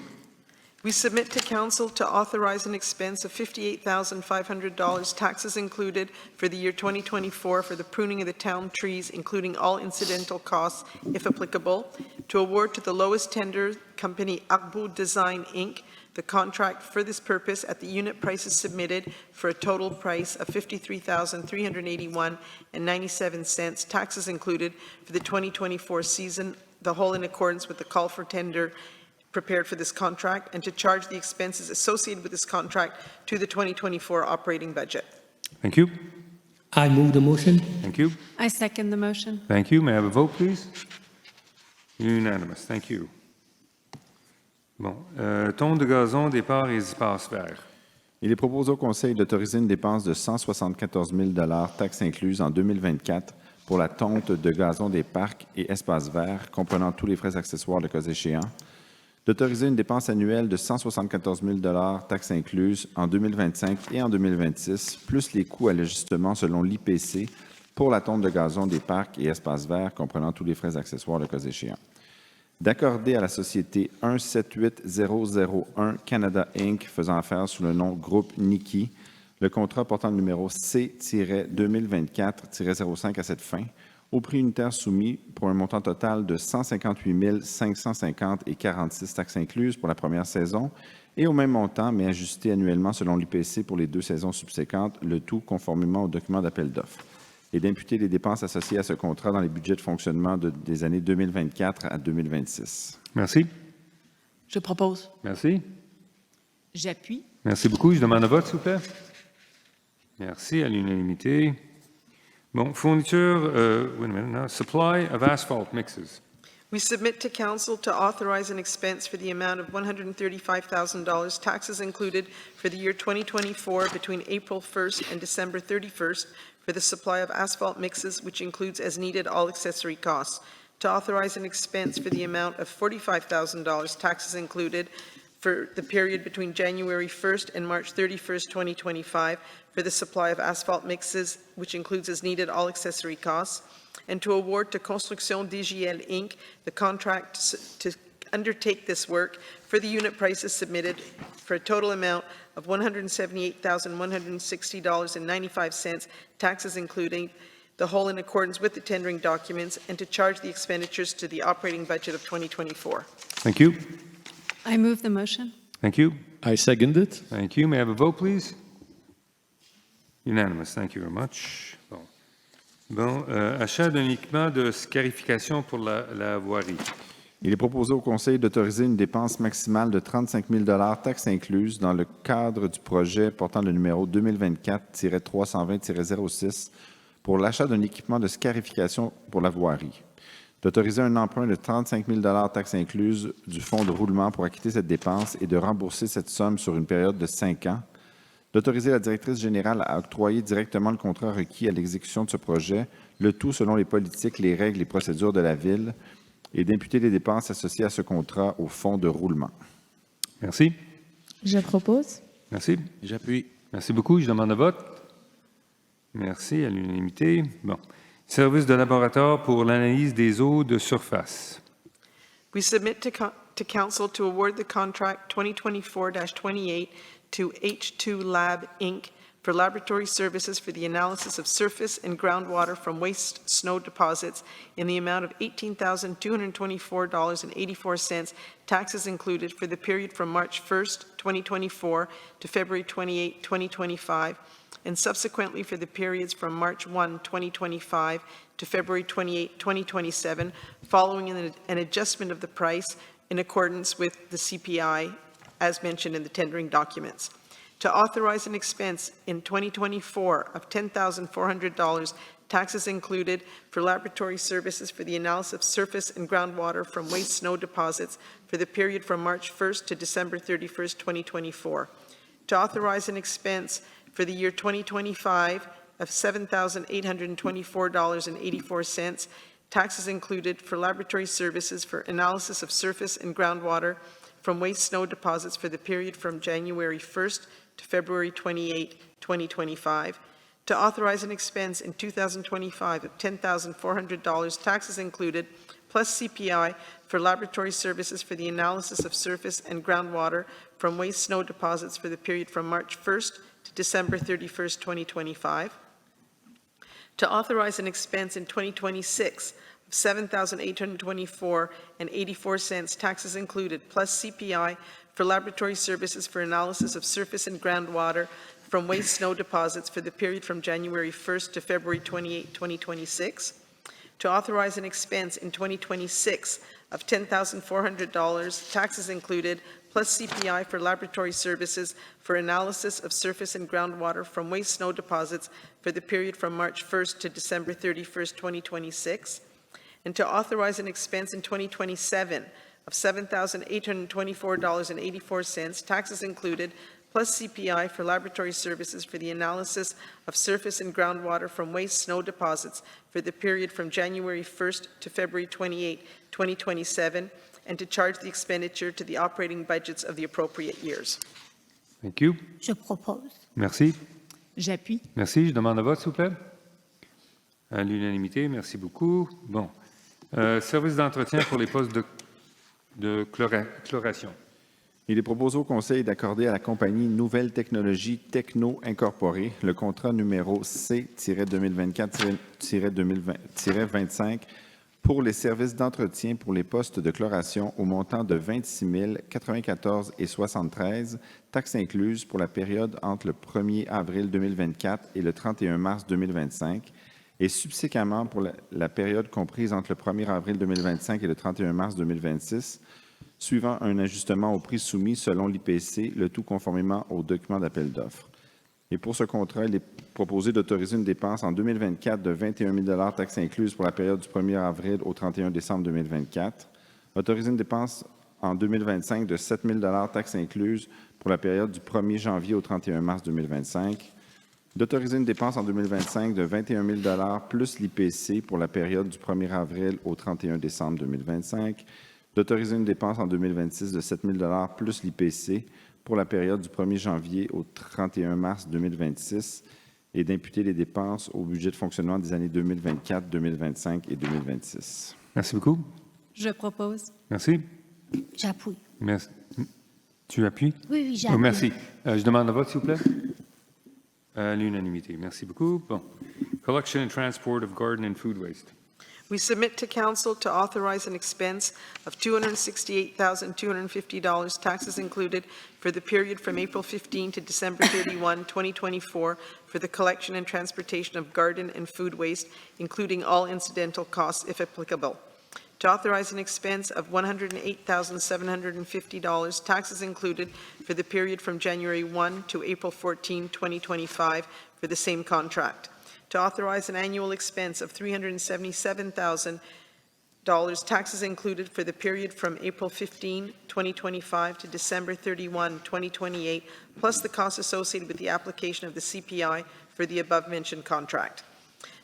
We submit to Council to authorize an expense of $58,500, taxes included, for the year 2024 for the pruning of the town trees, including all incidental costs, if applicable, to award to the lowest tender company Arbo Design, Inc., the contract for this purpose at the unit prices submitted for a total price of $53,381.97, taxes included, for the 2024 season, the whole in accordance with the call for tender prepared for this contract and to charge the expenses associated with this contract to the 2024 operating budget. Thank you. I move the motion. Thank you. I second the motion. Thank you. May I have a vote, please? Unanimous. Thank you. Bon. Tonte de gazon, départ et espaces verts. Il est proposé au Conseil d'autoriser une dépense de 174 000 taxes incluses en 2024 pour la tonte de gazon des parcs et espaces verts, comprenant tous les frais accessoires le cas échéant, d'autoriser une dépense annuelle de 174 000 taxes incluses en 2025 et en 2026, plus les coûts à l'ajustement selon l'IPC pour la tonte de gazon des parcs et espaces verts, comprenant tous les frais accessoires le cas échéant. D'accorder à la société 178001 Canada Inc., faisant affaire sous le nom Groupe Niki, le contrat portant le numéro C-2024-05 à cette fin, au prix unitaire soumis pour un montant total de 158 550 et 46 taxes incluses pour la première saison et au même montant, mais ajusté annuellement selon l'IPC pour les 2 saisons subséquentes, le tout conformément au document d'appel d'offres, et d'imputer les dépenses associées à ce contrat dans les budgets de fonctionnement des années 2024 à 2026. Merci. Je propose. Merci. J'appuie. Merci beaucoup. Je demande un vote, s'il vous plaît. Merci, à l'unanimité. Bon, fourniture, wait a minute now, supply of asphalt mixes. We submit to Council to authorize an expense for the amount of $135,000, taxes included, for the year 2024 between April 1st and December 31st for the supply of asphalt mixes, which includes as needed all accessory costs. To authorize an expense for the amount of $45,000, taxes included, for the period between January 1st and March 31st, 2025 for the supply of asphalt mixes, which includes as needed all accessory costs, and to award to Construction DGL Inc. the contract to undertake this work for the unit prices submitted for a total amount of $178,160.95, taxes including, the whole in accordance with the tendering documents, and to charge the expenditures to the operating budget of 2024. Thank you. I move the motion. Thank you. I second it. Thank you. May I have a vote, please? Unanimous. Thank you very much. Bon, achat d'un équipement de scarification pour la voirie. Il est proposé au Conseil d'autoriser une dépense maximale de 35 000 taxes incluses dans le cadre du projet portant le numéro 2024-320-06 pour l'achat d'un équipement de scarification pour la voirie, d'autoriser un emprunt de 35 000 taxes incluses du fonds de roulement pour acquitter cette dépense et de rembourser cette somme sur une période de 5 ans, d'autoriser la directrice générale à octroyer directement le contrat requis à l'exécution de ce projet, le tout selon les politiques, les règles et procédures de la Ville, et d'imputer les dépenses associées à ce contrat au fonds de roulement. Merci. Je propose. Merci. J'appuie. Merci beaucoup. Je demande un vote. Merci, à l'unanimité. Bon. Service de laboratoire pour l'analyse des eaux de surface. We submit to Council to award the contract 2024-28 to H2 Lab, Inc. for laboratory services for the analysis of surface and groundwater from waste snow deposits in the amount of $18,224.84, taxes included, for the period from March 1st, 2024 to February 28, 2025, and subsequently for the periods from March 1, 2025 to February 28, 2027, following an adjustment of the price in accordance with the CPI as mentioned in the tendering documents. To authorize an expense in 2024 of $10,400, taxes included, for laboratory services for the analysis of surface and groundwater from waste snow deposits for the period from March 1st to December 31st, 2024. To authorize an expense for the year 2025 of $7,824.84, taxes included, for laboratory services for analysis of surface and groundwater from waste snow deposits for the period from January 1st to February 28, 2025. To authorize an expense in 2025 of $10,400, taxes included, plus CPI, for laboratory services for the analysis of surface and groundwater from waste snow deposits for the period from March 1st to December 31st, 2025. To authorize an expense in 2026 of $7,824.84, taxes included, plus CPI, for laboratory services for analysis of surface and groundwater from waste snow deposits for the period from January 1st to February 28, 2026. To authorize an expense in 2026 of $10,400, taxes included, plus CPI for laboratory services for analysis of surface and groundwater from waste snow deposits for the period from March 1st to December 31st, 2026, and to authorize an expense in 2027 of $7,824.84, taxes included, plus CPI for laboratory services for the analysis of surface and groundwater from waste snow deposits for the period from January 1st to February 28, 2027, and to charge the expenditure to the operating budgets of the appropriate years. Thank you. Je propose. Merci. J'appuie. Merci. Je demande un vote, s'il vous plaît. À l'unanimité, merci beaucoup. Bon. Service d'entretien pour les postes de chloration. Il est proposé au Conseil d'accorder à la compagnie Nouvelles Technologies Techno Incorporée le contrat numéro C-2024-25 pour les services d'entretien pour les postes de chloration au montant de 26 094,73 taxes incluses pour la période entre le 1er avril 2024 et le 31 mars 2025 et subséquemment pour la période comprise entre le 1er avril 2025 et le 31 mars 2026, suivant un ajustement au prix soumis selon l'IPC, le tout conformément au document d'appel d'offres. Et pour ce contrat, il est proposé d'autoriser une dépense en 2024 de 21 000 taxes incluses pour la période du 1er avril au 31 décembre 2024, autoriser une dépense en 2025 de 7 000 taxes incluses pour la période du 1er janvier au 31 mars 2025, d'autoriser une dépense en 2025 de 21 000 plus l'IPC pour la période du 1er avril au 31 décembre 2025, d'autoriser une dépense en 2026 de 7 000 plus l'IPC pour la période du 1er janvier au 31 mars 2026 et d'imputer les dépenses au budget de fonctionnement des années 2024, 2025 et 2026. Merci beaucoup. Je propose. Merci. J'appuie. Merci. Tu appuies? Oui, oui, j'appuie. Oh, merci. Je demande un vote, s'il vous plaît. À l'unanimité. Merci beaucoup. Bon. Collection and transport of garden and food waste. We submit to Council to authorize an expense of $268,250, taxes included, for the period from April 15 to December 31, 2024, for the collection and transportation of garden and food waste, including all incidental costs if applicable. To authorize an expense of $108,750, taxes included, for the period from January 1 to April 14, 2025, for the same contract. To authorize an annual expense of $377,000, taxes included, for the period from April 15, 2025 to December 31, 2028, plus the costs associated with the application of the CPI for the above-mentioned contract.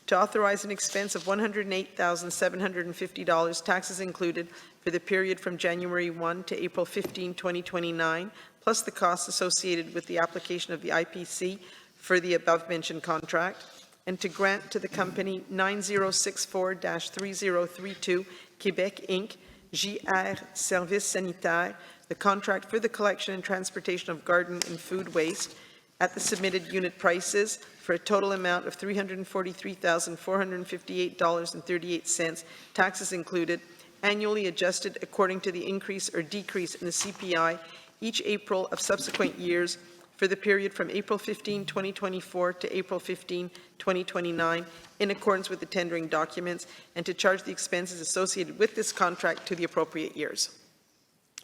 To authorize an expense of $108,750, taxes included, for the period from January 1 to April 15, 2029, plus the costs associated with the application of the IPC for the above-mentioned contract, and to grant to the company 9064-3032 Québec Inc., JR Services Sanitaires, the contract for the collection and transportation of garden and food waste at the submitted unit prices for a total amount of $343,458.38, taxes included, annually adjusted according to the increase or decrease in the CPI each April of subsequent years for the period from April 15, 2024 to April 15, 2029, in accordance with the tendering documents, and to charge the expenses associated with this contract to the appropriate years.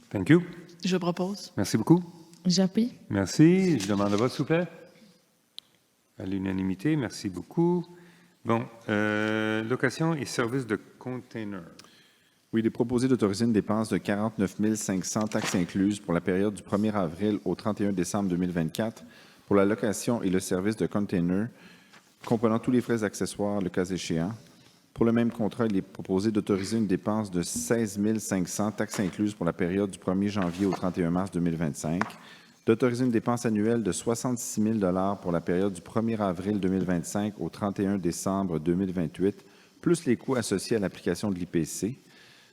Thank you. Je propose. Merci beaucoup. J'appuie. Merci. Je demande un vote, s'il vous plaît. À l'unanimité, merci beaucoup. Bon, location et services de containers. Oui, il est proposé d'autoriser une dépense de 49 500 taxes incluses pour la période du 1er avril au 31 décembre 2024 pour la location et le service de containers, comprenant tous les frais accessoires, le cas échéant. Pour le même contrat, il est proposé d'autoriser une dépense de 16 500 taxes incluses pour la période du 1er janvier au 31 mars 2025, d'autoriser une dépense annuelle de 66 000 pour la période du 1er avril 2025 au 31 décembre 2028, plus les coûts associés à l'application de l'IPC,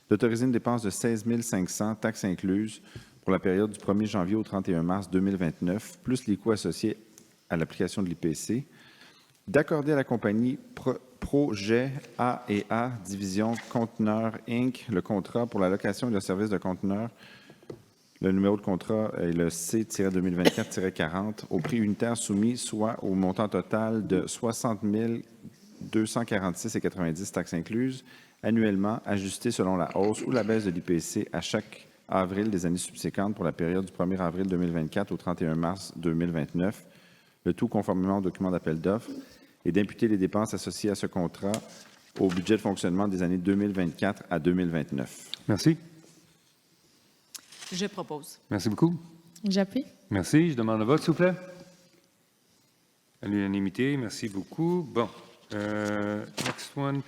d'autoriser une dépense de 16 500 taxes incluses pour la période du 1er janvier au 31 mars 2029, plus les coûts associés à l'application de l'IPC, d'accorder à la compagnie Projet A&A Division Conteneurs Inc. le contrat pour la location et le service de conteneurs. Le numéro de contrat est le C-2024-40 au prix unitaire soumis, soit au montant total de 60 246,90 taxes incluses, annuellement ajustée selon la hausse ou la baisse de l'IPC à chaque avril des années subséquentes pour la période du 1er avril 2024 au 31 mars 2029, le tout conformément au document d'appel d'offres, et d'imputer les dépenses associées à ce contrat au budget de fonctionnement des années 2024 à 2029. Merci. Je propose. Merci beaucoup. J'appuie. Merci. Je demande le vote, s'il vous plaît. À l'unanimité, merci beaucoup. Bon, next one.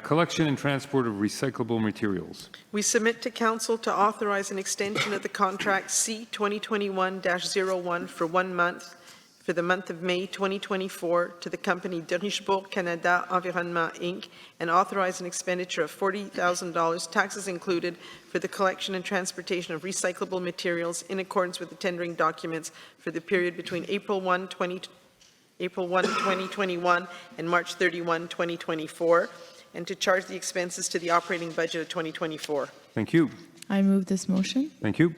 Collection and transport of recyclable materials. We submit to Council to authorize an extension of the contract C 2021-01 for 1 month for the month of May 2024 to the company de Richebourg Canada Environnement, Inc., and authorize an expenditure of $40,000, taxes included, for the collection and transportation of recyclable materials in accordance with the tendering documents for the period between April 1, 2021 and March 31, 2024, and to charge the expenses to the operating budget of 2024. Thank you. I move this motion. Thank you.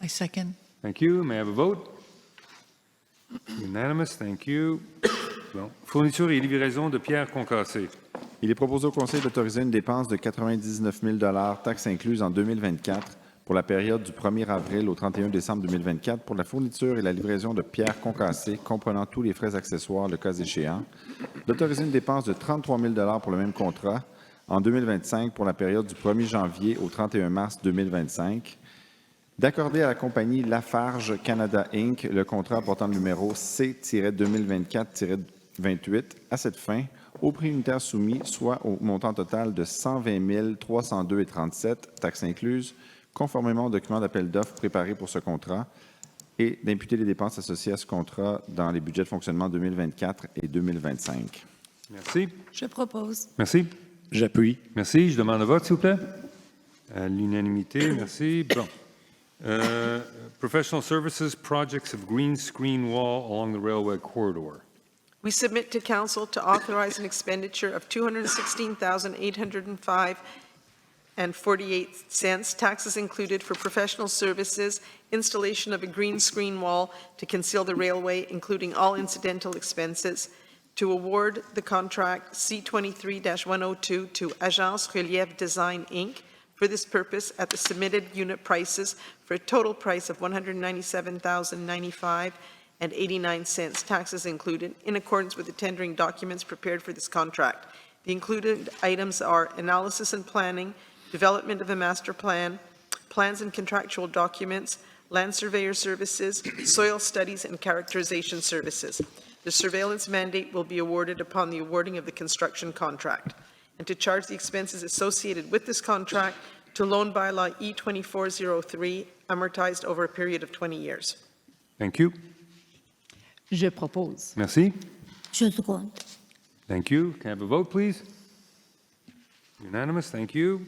I second. Thank you. May I have a vote? Unanimous. Thank you. Bon. Fourniture et livraison de pierres concassées. Il est proposé au Conseil d'autoriser une dépense de 99 000 $, taxes incluses en 2024, pour la période du 1er avril au 31 décembre 2024, pour la fourniture et la livraison de pierres concassées comprenant tous les frais accessoires, le cas échéant, d'autoriser une dépense de 33 000 $ pour le même contrat en 2025 pour la période du 1er janvier au 31 mars 2025, d'accorder à la compagnie Lafarge Canada Inc. le contrat portant le numéro C-2024-28 à cette fin, au prix unitaire soumis, soit au montant total de 120 302,37 $, taxes incluses, conformément au document d'appel d'offres préparé pour ce contrat, et d'imputer les dépenses associées à ce contrat dans les budgets de fonctionnement 2024 et 2025. Merci. Je propose. Merci. J'appuie. Merci. Je demande le vote, s'il vous plaît. À l'unanimité, merci. Bon. Professional services, projects of green screen wall along the railway corridor. We submit to Council to authorize an expenditure of $216,805.48, taxes included, for professional services, installation of a green screen wall to conceal the railway, including all incidental expenses, to award the contract C-23-102 to Agence Relief Design, Inc., for this purpose at the submitted unit prices for a total price of $197,095.89, taxes included, in accordance with the tendering documents prepared for this contract. The included items are analysis and planning, development of a master plan, plans and contractual documents, land surveyor services, soil studies, and characterization services. The surveillance mandate will be awarded upon the awarding of the construction contract, and to charge the expenses associated with this contract to loan bylaw E-2403, amortized over a period of 20 years. Thank you. Je propose. Merci. Je seconde. Thank you. Can I have a vote, please? Unanimous. Thank you.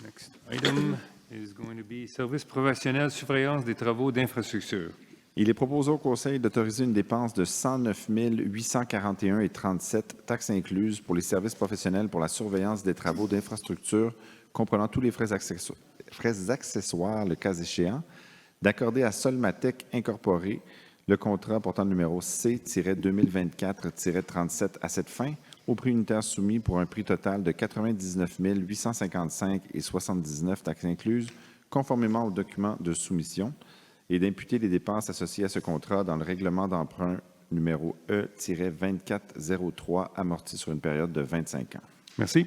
Next item is going to be service professionnel surveillance des travaux d'infrastructure. Il est proposé au Conseil d'autoriser une dépense de 109 841,37 $, taxes incluses, pour les services professionnels pour la surveillance des travaux d'infrastructure comprenant tous les frais accessoires, le cas échéant, d'accorder à Solmatec Incorporé le contrat portant le numéro C-2024-37 à cette fin, au prix unitaire soumis pour un prix total de 99 855,79 $, taxes incluses, conformément au document de soumission, et d'imputer les dépenses associées à ce contrat dans le règlement d'emprunt numéro E-2403, amorti sur une période de 25 ans. Merci.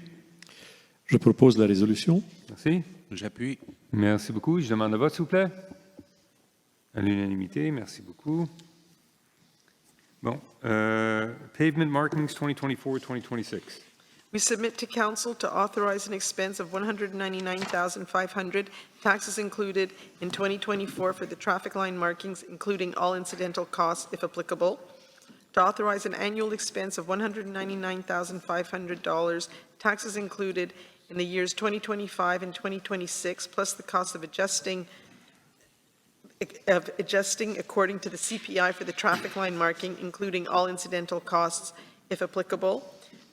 Je propose la résolution. Merci. J'appuie. Merci beaucoup. Je demande le vote, s'il vous plaît. À l'unanimité, merci beaucoup. Bon. Pavement markings 2024-2026. We submit to Council to authorize an expense of $199,500, taxes included, in 2024 for the traffic line markings, including all incidental costs, if applicable. To authorize an annual expense of $199,500, taxes included, in the years 2025 and 2026, plus the cost of adjusting according to the CPI for the traffic line marking, including all incidental costs, if applicable.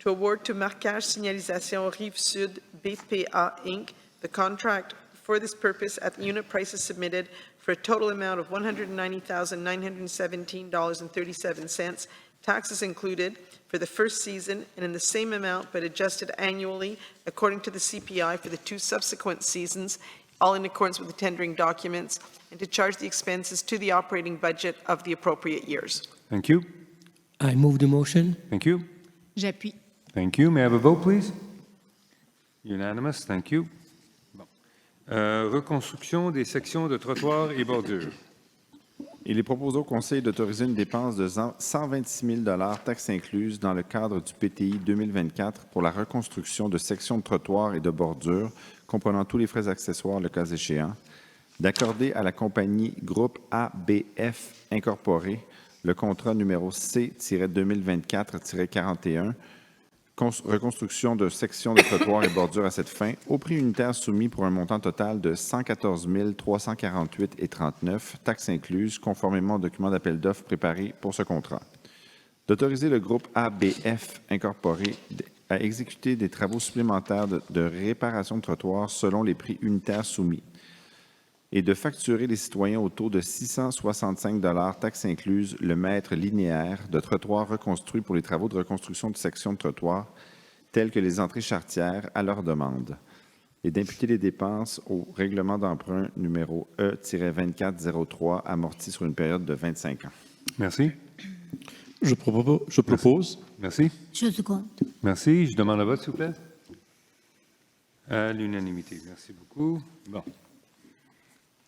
To award to Marquage Signalisation Rive-Sud BPA, Inc., the contract for this purpose at the unit prices submitted for a total amount of $190,917.37, Taxes included for the first season and in the same amount but adjusted annually according to the CPI for the 2 subsequent seasons, all in accordance with the tendering documents, and to charge the expenses to the operating budget of the appropriate years. Thank you. I move the motion. Thank you. J'appuie. Thank you. May I have a vote, please? Unanimous. Thank you. Bon. Reconstruction des sections de trottoirs et bordures. Il est proposé au Conseil d'autoriser une dépense de 126 000 taxes incluses dans le cadre du PTI 2024 pour la reconstruction de sections de trottoirs et de bordures, comprenant tous les frais accessoires le cas échéant, d'accorder à la compagnie Groupe ABF Incorporé le contrat numéro C-2024-41, reconstruction de sections de trottoirs et bordures à cette fin, au prix unitaire soumis pour un montant total de 114 348,39, taxes incluses, conformément au document d'appel d'offres préparé pour ce contrat. D'autoriser le groupe ABF Incorporé à exécuter des travaux supplémentaires de réparation de trottoirs selon les prix unitaires soumis et de facturer les citoyens au taux de 665 taxes incluses le mètre linéaire de trottoir reconstruit pour les travaux de reconstruction de sections de trottoir telles que les entrées charretières à leur demande et d'imputer les dépenses au règlement d'emprunt numéro E-2403 amorti sur une période de 25 ans. Merci. Je propose. Merci. Je seconde. Merci. Je demande le vote, s'il vous plaît. À l'unanimité. Merci beaucoup. Bon.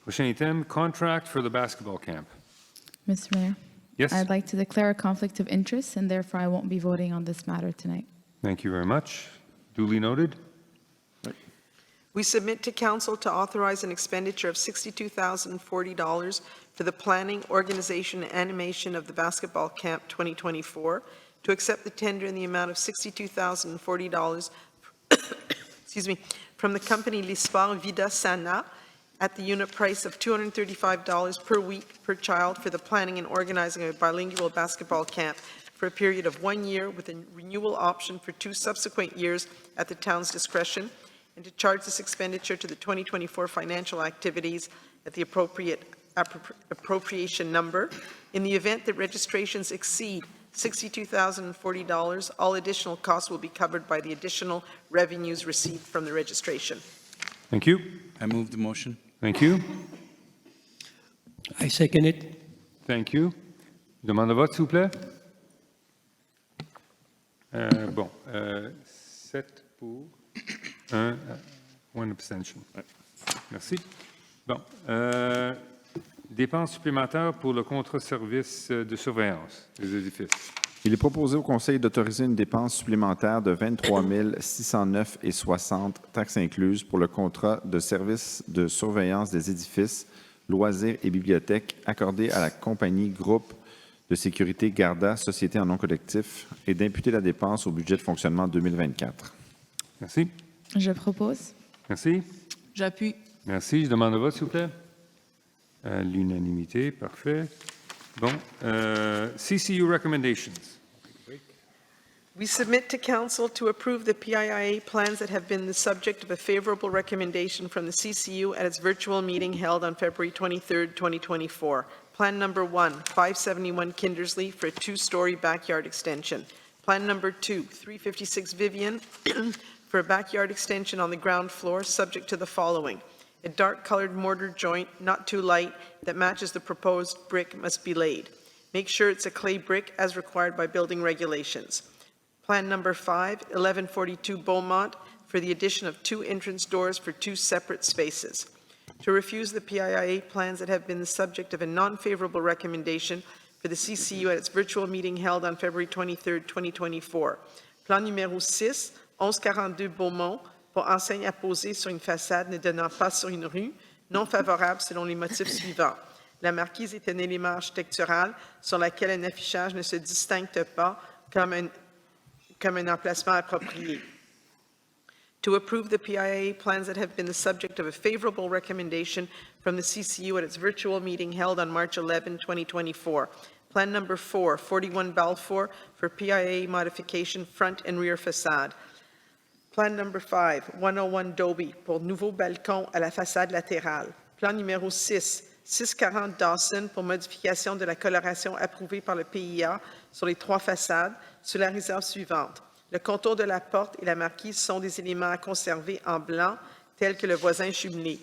Prochain item, contract for the basketball camp. Mr. Mayor? Yes. I'd like to declare a conflict of interest, and therefore I won't be voting on this matter tonight. Thank you very much. Duly noted. We submit to Council to authorize an expenditure of $62,040 for the planning, organization, and animation of the basketball camp 2024, to accept the tender in the amount of $62,040 excuse me, from the company L'Esport Vida Sana at the unit price of $235 per week per child for the planning and organizing of a bilingual basketball camp for a period of 1 year with a renewal option for 2 subsequent years at the town's discretion, and to charge this expenditure to the 2024 financial activities at the appropriation number. In the event that registrations exceed $62,040, all additional costs will be covered by the additional revenues received from the registration. Thank you. I move the motion. Thank you. I second it. Thank you. Je demande le vote, s'il vous plaît. Bon. 7 pour, 1 abstention. Merci. Bon. Dépenses supplémentaires pour le contrat service de surveillance des édifices. Il est proposé au Conseil d'autoriser une dépense supplémentaire de 23 609,60 taxes incluses pour le contrat de service de surveillance des édifices, loisirs et bibliothèques accordé à la compagnie Groupe de sécurité Garda, société en nom collectif, et d'imputer la dépense au budget de fonctionnement 2024. Merci. Je propose. Merci. J'appuie. Merci. Je demande le vote, s'il vous plaît. À l'unanimité. Parfait. Bon. CCU recommendations. We submit to Council to approve the PIIA plans that have been the subject of a favorable recommendation from the CCU at its virtual meeting held on February 23, 2024. Plan number 1, 571 Kindersley for a 2-story backyard extension. Plan number 2, 356 Vivian for a backyard extension on the ground floor, subject to the following. A dark-colored mortar joint, not too light, that matches the proposed brick must be laid. Make sure it's a clay brick as required by building regulations. Plan number 5, 1142 Beaumont, for the addition of 2 entrance doors for 2 separate spaces. To refuse the PIIA plans that have been the subject of a non-favorable recommendation for the CCU at its virtual meeting held on February 23, 2024. Plan numéro 6, 1142 Beaumont, pour enseigne apposée sur une façade ne donnant pas sur une rue, non favorable selon les motifs suivants. La marquise est un élément architectural sur lequel un affichage ne se distingue pas comme un emplacement approprié. To approve the PIIA plans that have been the subject of a favorable recommendation from the CCU at its virtual meeting held on March 11, 2024. Plan number 4, 41 Balfour, for PIIA modification front and rear façade. Plan number 5, 101 Dobie, pour nouveau balcon à la façade latérale. Plan numéro 6, 640 Dawson pour modification de la coloration approuvée par le PIA sur les 3 façades, sous la réserve suivante. Le contour de la porte et la marquise sont des éléments à conserver en blanc, tels que le voisin jumelé.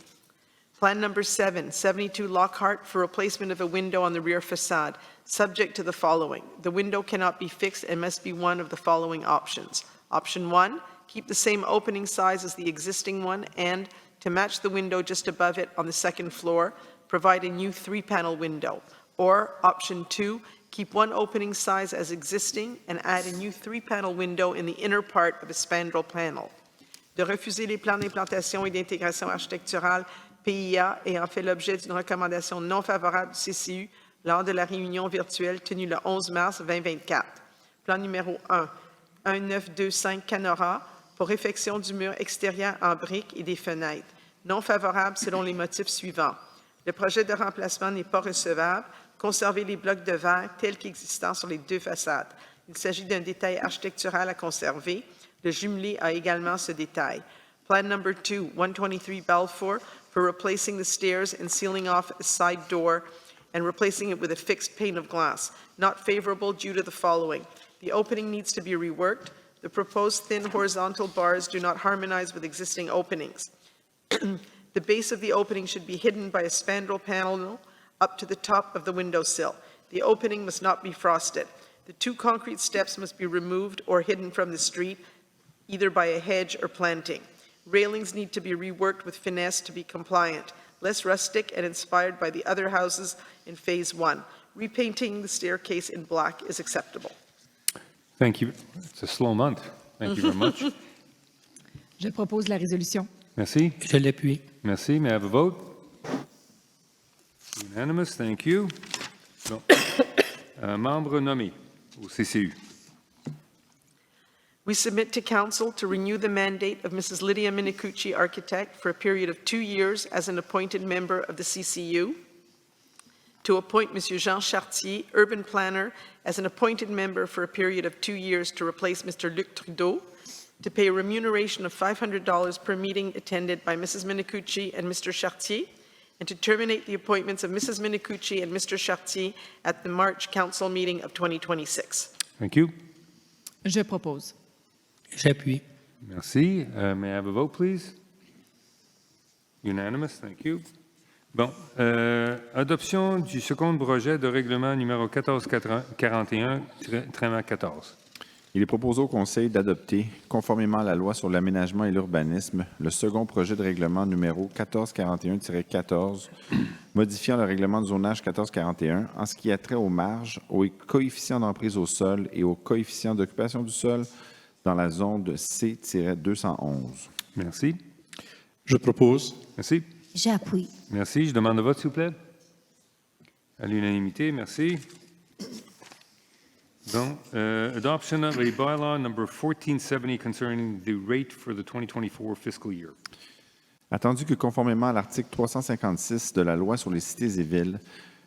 Plan number 7, 72 Lockhart for replacement of a window on the rear facade, subject to the following. The window cannot be fixed and must be one of the following options. Option 1, keep the same opening size as the existing one and, to match the window just above it on the second floor, provide a new 3-panel window. Or option 2, keep one opening size as existing and add a new 3-panel window in the inner part of a spandrel panel. De refuser les plans d'implantation et d'intégration architecturale PIA ayant fait l'objet d'une recommandation non favorable du CCU lors de la réunion virtuelle tenue le 11 mars 2024. Plan numéro 1, 1925 Canora pour réfection du mur extérieur en briques et des fenêtres. Non favorable selon les motifs suivants. Le projet de remplacement n'est pas recevable. Conserver les blocs de verre tels qu'existants sur les 2 façades. Il s'agit d'un détail architectural à conserver. Le jumelé a également ce détail. Plan number 2, 123 Balfour, for replacing the stairs and sealing off a side door and replacing it with a fixed pane of glass. Not favorable due to the following. The opening needs to be reworked. The proposed thin horizontal bars do not harmonize with existing openings. The base of the opening should be hidden by a spandrel panel up to the top of the windowsill. The opening must not be frosted. The 2 concrete steps must be removed or hidden from the street, either by a hedge or planting. Railings need to be reworked with finesse to be compliant, less rustic and inspired by the other houses in Phase 1. Repainting the staircase in black is acceptable. Thank you. It's a slow month. Thank you very much. Je propose la résolution. Merci. Je l'appuie. Merci. May I have a vote? Unanimous. Thank you. Bon. Membre nommé au CCU. We submit to Council to renew the mandate of Mrs. Lydia Minicucci, architect, for a period of 2 years as an appointed member of the CCU, to appoint Mr. Jean Chartier, urban planner, as an appointed member for a period of 2 years to replace Mr. Luc Trudeau, to pay a remuneration of $500 per meeting attended by Mrs. Minicucci and Mr. Chartier, and to terminate the appointments of Mrs. Minicucci and Mr. Chartier at the March Council meeting of 2026. Thank you. Je propose. J'appuie. Merci. May I have a vote, please? Unanimous. Thank you. Bon. Adoption du second projet de règlement numéro 1441-14. Il est proposé au Conseil d'adopter, conformément à la loi sur l'aménagement et l'urbanisme, le second projet de règlement numéro 1441-14, modifiant le règlement de zonage 1441 en ce qui a trait aux marges, aux coefficients d'emprise au sol et aux coefficients d'occupation du sol dans la zone de C-211. Merci. Je propose. Merci. J'appuie. Merci. Je demande le vote, s'il vous plaît. À l'unanimité, merci. Donc, adoption of a bylaw number 1470 concerning the rate for the 2024 fiscal year. Attendu que conformément à l'article 356 de la loi sur les cités et villes,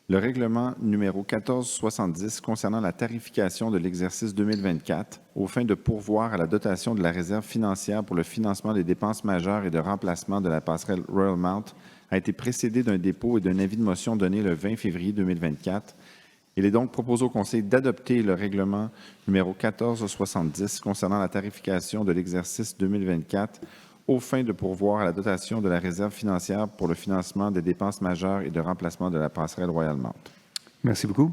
le règlement numéro 1470 concernant la tarification de l'exercice 2024 aux fins de pourvoir à la dotation de la réserve financière pour le financement des dépenses majeures et de remplacement de la passerelle Royal Mount a été précédé d'un dépôt et d'un avis de motion donné le 20 février 2024. Il est donc proposé au Conseil d'adopter le règlement numéro 1470 concernant la tarification de l'exercice 2024 aux fins de pourvoir à la dotation de la réserve financière pour le financement des dépenses majeures et de remplacement de la passerelle Royal Mount. Merci beaucoup.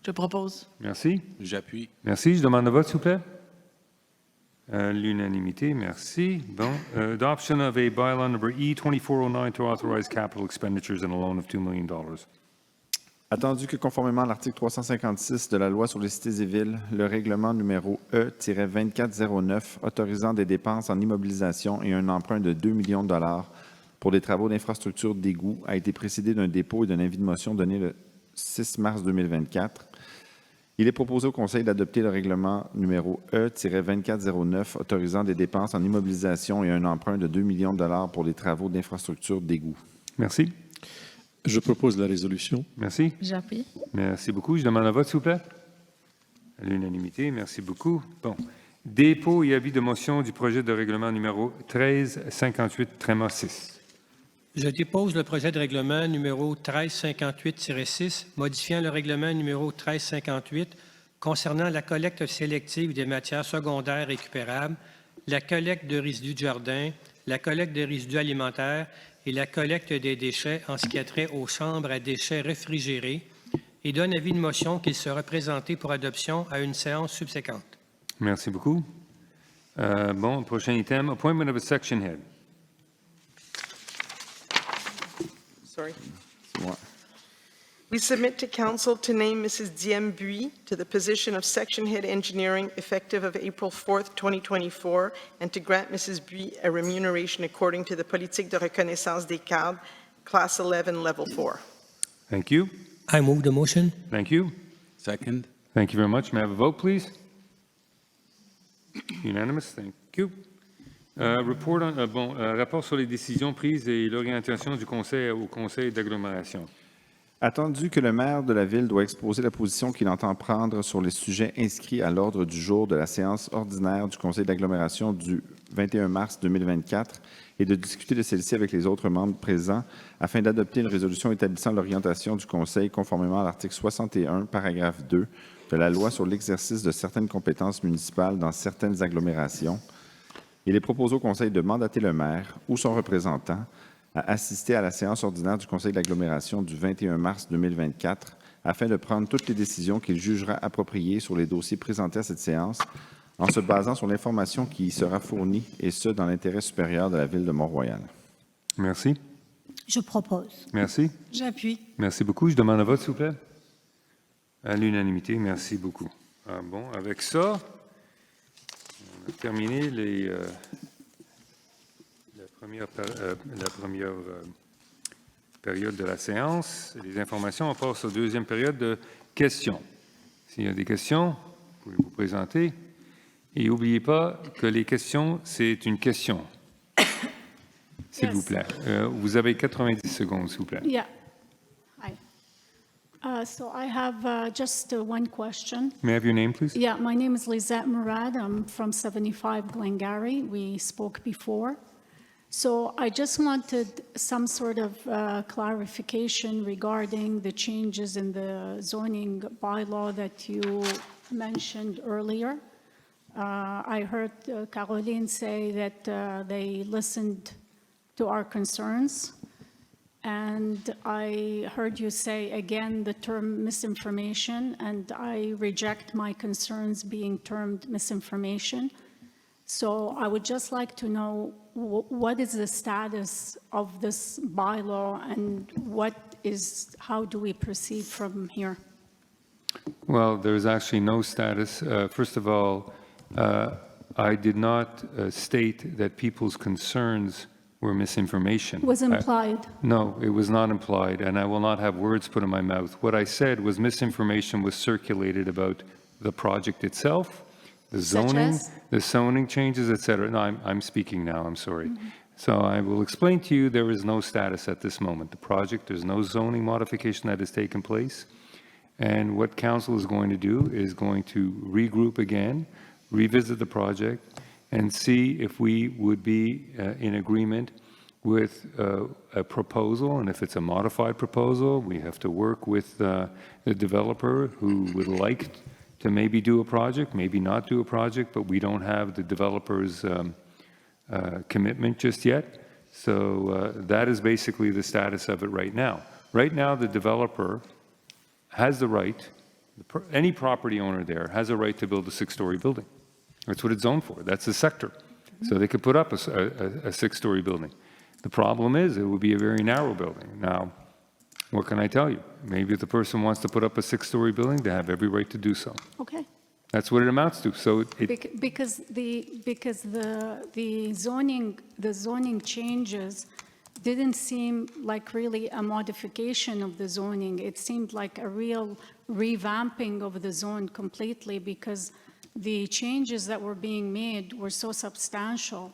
Je propose. Merci. J'appuie. Merci. Je demande le vote, s'il vous plaît. À l'unanimité, merci. Bon. Adoption of a bylaw number E2409 to authorize capital expenditures and a loan of $2 million. Attendu que conformément à l'article 356 de la loi sur les cités et villes, le règlement numéro E-2409 autorisant des dépenses en immobilisation et un emprunt de 2 millions de dollars pour des travaux d'infrastructure d'égout a été précédé d'un dépôt et d'un avis de motion donné le 6 mars 2024. Il est proposé au Conseil d'adopter le règlement numéro E-2409 autorisant des dépenses en immobilisation et un emprunt de 2 millions de dollars pour des travaux d'infrastructure d'égout. Merci. Je propose la résolution. Merci. J'appuie. Merci beaucoup. Je demande le vote, s'il vous plaît. À l'unanimité, merci beaucoup. Bon. Dépôt et avis de motion du projet de règlement numéro 1358-6. Je dépose le projet de règlement numéro 1358-6, modifiant le règlement numéro 1358 concernant la collecte sélective des matières secondaires récupérables, la collecte de résidus de jardin, la collecte de résidus alimentaires et la collecte des déchets en ce qui a trait aux chambres à déchets réfrigérés et donne avis de motion qu'il sera présenté pour adoption à une séance subséquente. Merci beaucoup. Bon, prochain item, appointment of a section head. Sorry. We submit to Council to name Mrs. Diem Bui to the position of Section Head Engineering effective of April 4th, 2024, and to grant Mrs. Bui a remuneration according to the politique de reconnaissance des cadres, Class 11, Level 4. Thank you. I move the motion. Thank you. Second. Thank you very much. May I have a vote, please? Unanimous. Thank you. Rapport sur les décisions prises et l'orientation du Conseil au Conseil d'agglomération. Attendu que le maire de la Ville doit exposer la position qu'il entend prendre sur les sujets inscrits à l'ordre du jour de la séance ordinaire du Conseil d'agglomération du 21 mars 2024 et de discuter de celle-ci avec les autres membres présents afin d'adopter une résolution établissant l'orientation du Conseil conformément à l'article 61, paragraphe 2 de la Loi sur l'exercice de certaines compétences municipales dans certaines agglomérations, il est proposé au Conseil de mandater le maire ou son représentant à assister à la séance ordinaire du Conseil d'agglomération du 21 mars 2024 afin de prendre toutes les décisions qu'il jugera appropriées sur les dossiers présentés à cette séance en se basant sur l'information qui y sera fournie et ce, dans l'intérêt supérieur de la Ville de Mont-Royal. Merci. Je propose. Merci. J'appuie. Merci beaucoup. Je demande un vote, s'il vous plaît. À l'unanimité, merci beaucoup. Bon, avec ça, on a terminé la première période de la séance. Les informations, on passe aux deuxième période de questions. S'il y a des questions, vous pouvez vous présenter. Et n'oubliez pas que les questions, c'est une question. S'il vous plaît. Vous avez 90 secondes, s'il vous plaît. Yeah. Hi. So I have just one question. May I have your name, please? Yeah, my name is Lizette Murad. I'm from 75 Glengarry. We spoke before. So I just wanted some sort of clarification regarding the changes in the zoning bylaw that you mentioned earlier. I heard Caroline say that they listened to our concerns. And I heard you say again the term misinformation, and I reject my concerns being termed misinformation. So I would just like to know what is the status of this bylaw and how do we proceed from here? Well, there's actually no status. First of all, I did not state that people's concerns were misinformation. Was implied. No, it was not implied, and I will not have words put in my mouth. What I said was misinformation was circulated about the project itself, the zoning changes, etc. No, I'm speaking now, I'm sorry. Mm-hmm. So I will explain to you there is no status at this moment. The project, there's no zoning modification that has taken place. And what council is going to do is going to regroup again, revisit the project, and see if we would be in agreement with a proposal. And if it's a modified proposal, we have to work with the developer who would like to maybe do a project, maybe not do a project, but we don't have the developer's commitment just yet. So that is basically the status of it right now. Right now, the developer has the right, any property owner there has a right to build a 6-story building. That's what it's zoned for. That's the sector. So they could put up a 6-story building. The problem is it would be a very narrow building. Now, what can I tell you? Maybe if the person wants to put up a 6-story building, they have every right to do so. Okay. That's what it amounts to. So because the zoning changes didn't seem like really a modification of the zoning. It seemed like a real revamping of the zone completely because the changes that were being made were so substantial.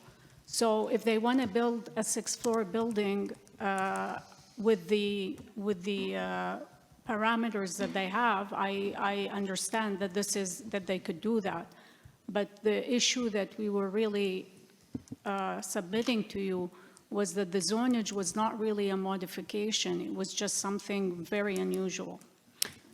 So if they want to build a 6-floor building with the parameters that they have, I understand that that they could do that. But the issue that we were really submitting to you was that the zonage was not really a modification. It was just something very unusual.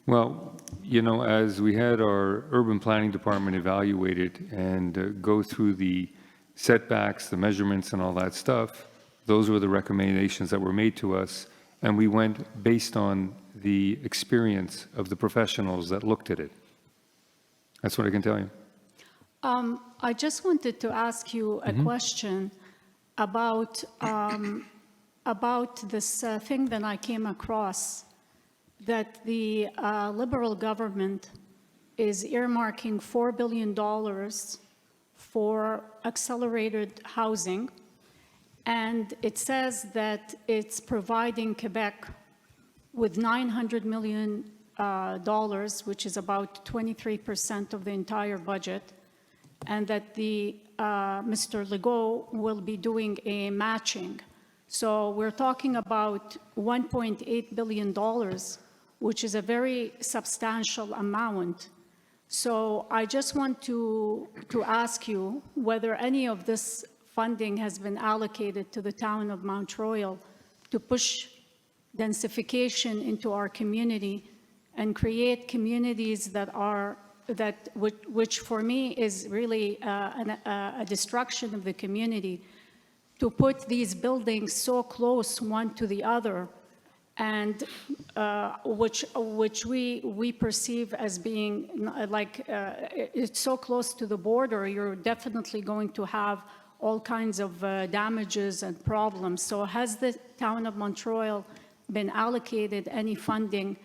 Well, you know, as we had our urban planning department evaluate it and go through the setbacks, the measurements and all that stuff, those were the recommendations that were made to us, and we went based on the experience of the professionals that looked at it. That's what I can tell you. I just wanted to ask you a question about this thing that I came across, that the Liberal government is earmarking $4 billion for accelerated housing, and it says that it's providing Quebec with $900 million, which is about 23% of the entire budget, and that Mr. Legault will be doing a matching. So we're talking about $1.8 billion, which is a very substantial amount. So I just want to ask you whether any of this funding has been allocated to the town of Mont-Royal to push densification into our community and create communities which for me is really a destruction of the community, to put these buildings so close one to the other, and which we perceive as being like it's so close to the border, you're definitely going to have all kinds of damages and problems. So has the town of Mont-Royal been allocated any funding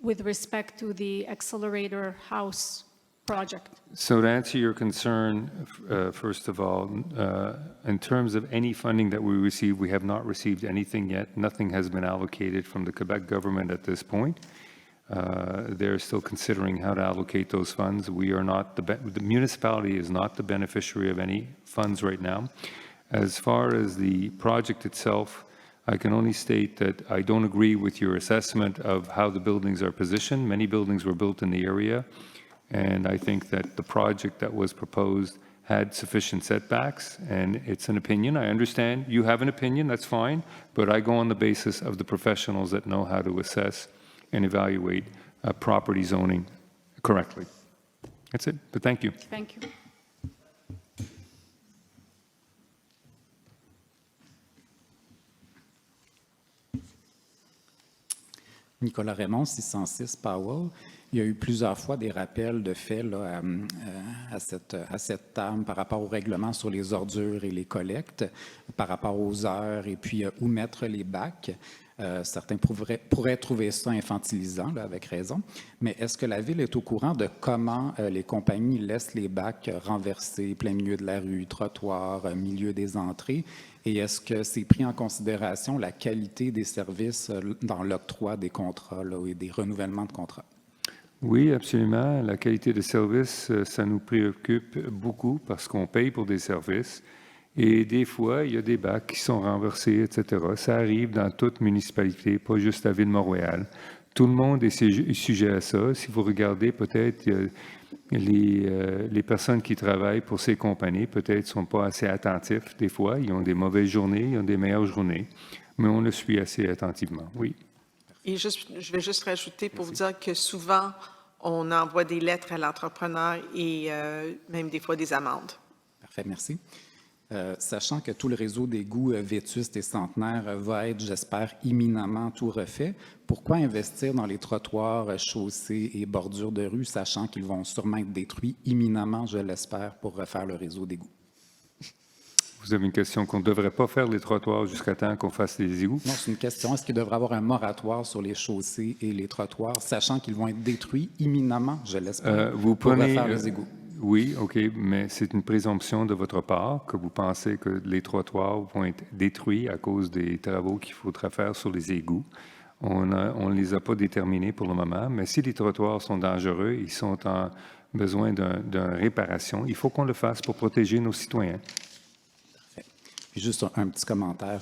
with respect to the accelerator house project? So to answer your concern, first of all, in terms of any funding that we receive, we have not received anything yet. Nothing has been allocated from the Quebec government at this point. They're still considering how to allocate those funds. We are not, the municipality is not the beneficiary of any funds right now. As far as the project itself, I can only state that I don't agree with your assessment of how the buildings are positioned. Many buildings were built in the area, and I think that the project that was proposed had sufficient setbacks, and it's an opinion. I understand you have an opinion, that's fine, but I go on the basis of the professionals that know how to assess and evaluate property zoning correctly. That's it, but thank you. Thank you. Nicolas Raymond, 606 Powell. Il y a eu plusieurs fois des rappels de faits là, à cette table par rapport au règlement sur les ordures et les collectes, par rapport aux heures et puis où mettre les bacs. Certains pourraient trouver ça infantilisant, là, avec raison. Mais est-ce que la Ville est au courant de comment les compagnies laissent les bacs renversés, plein milieu de la rue, trottoir, milieu des entrées? Et est-ce que c'est pris en considération la qualité des services dans l'octroi des contrats là, et des renouvellements de contrats? Oui, absolument. La qualité de service, ça nous préoccupe beaucoup parce qu'on paye pour des services. Et des fois, il y a des bacs qui sont renversés, etc. Ça arrive dans toute municipalité, pas juste la ville de Mont-Royal. Tout le monde est sujet à ça. Si vous regardez, peut-être les personnes qui travaillent pour ces compagnies, peut-être ne sont pas assez attentifs. Des fois, ils ont des mauvaises journées, ils ont des meilleures journées, mais on le suit assez attentivement, oui. Et je vais juste rajouter pour vous dire que souvent, on envoie des lettres à l'entrepreneur et même des fois des amendes. Parfait, merci. Sachant que tout le réseau d'égouts vétustes et centenaires va être, j'espère, imminemment tout refait, pourquoi investir dans les trottoirs, chaussées et bordures de rue, sachant qu'ils vont sûrement être détruits imminemment, je l'espère, pour refaire le réseau d'égouts? Vous avez une question qu'on ne devrait pas faire les trottoirs jusqu'à temps qu'on fasse les égouts? Non, c'est une question. Est-ce qu'il devrait y avoir un moratoire sur les chaussées et les trottoirs, sachant qu'ils vont être détruits imminemment, je l'espère, pour refaire les égouts? Oui, OK, mais c'est une présomption de votre part que vous pensez que les trottoirs vont être détruits à cause des travaux qu'il faudra faire sur les égouts. On ne les a pas déterminés pour le moment, mais si les trottoirs sont dangereux, ils sont en besoin d'une réparation, il faut qu'on le fasse pour protéger nos citoyens. Puis juste un petit commentaire,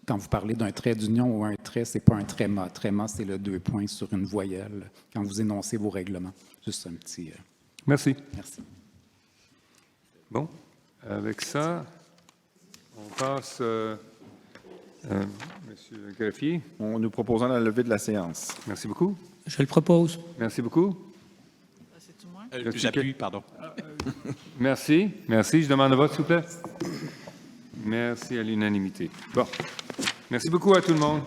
quand vous parlez d'un trait d'union ou un trait, ce n'est pas un tréma. Tréma, c'est le 2 points sur une voyelle quand vous énoncez vos règlements. Juste un petit... Merci. Merci. Bon, avec ça, On passe, Monsieur le greffier. Nous proposons la levée de la séance. Merci beaucoup. Je le propose. Merci beaucoup. J'appuie, pardon. Merci. Merci. Je demande le vote, s'il vous plaît. Merci à l'unanimité. Bon. Merci beaucoup à tout le monde.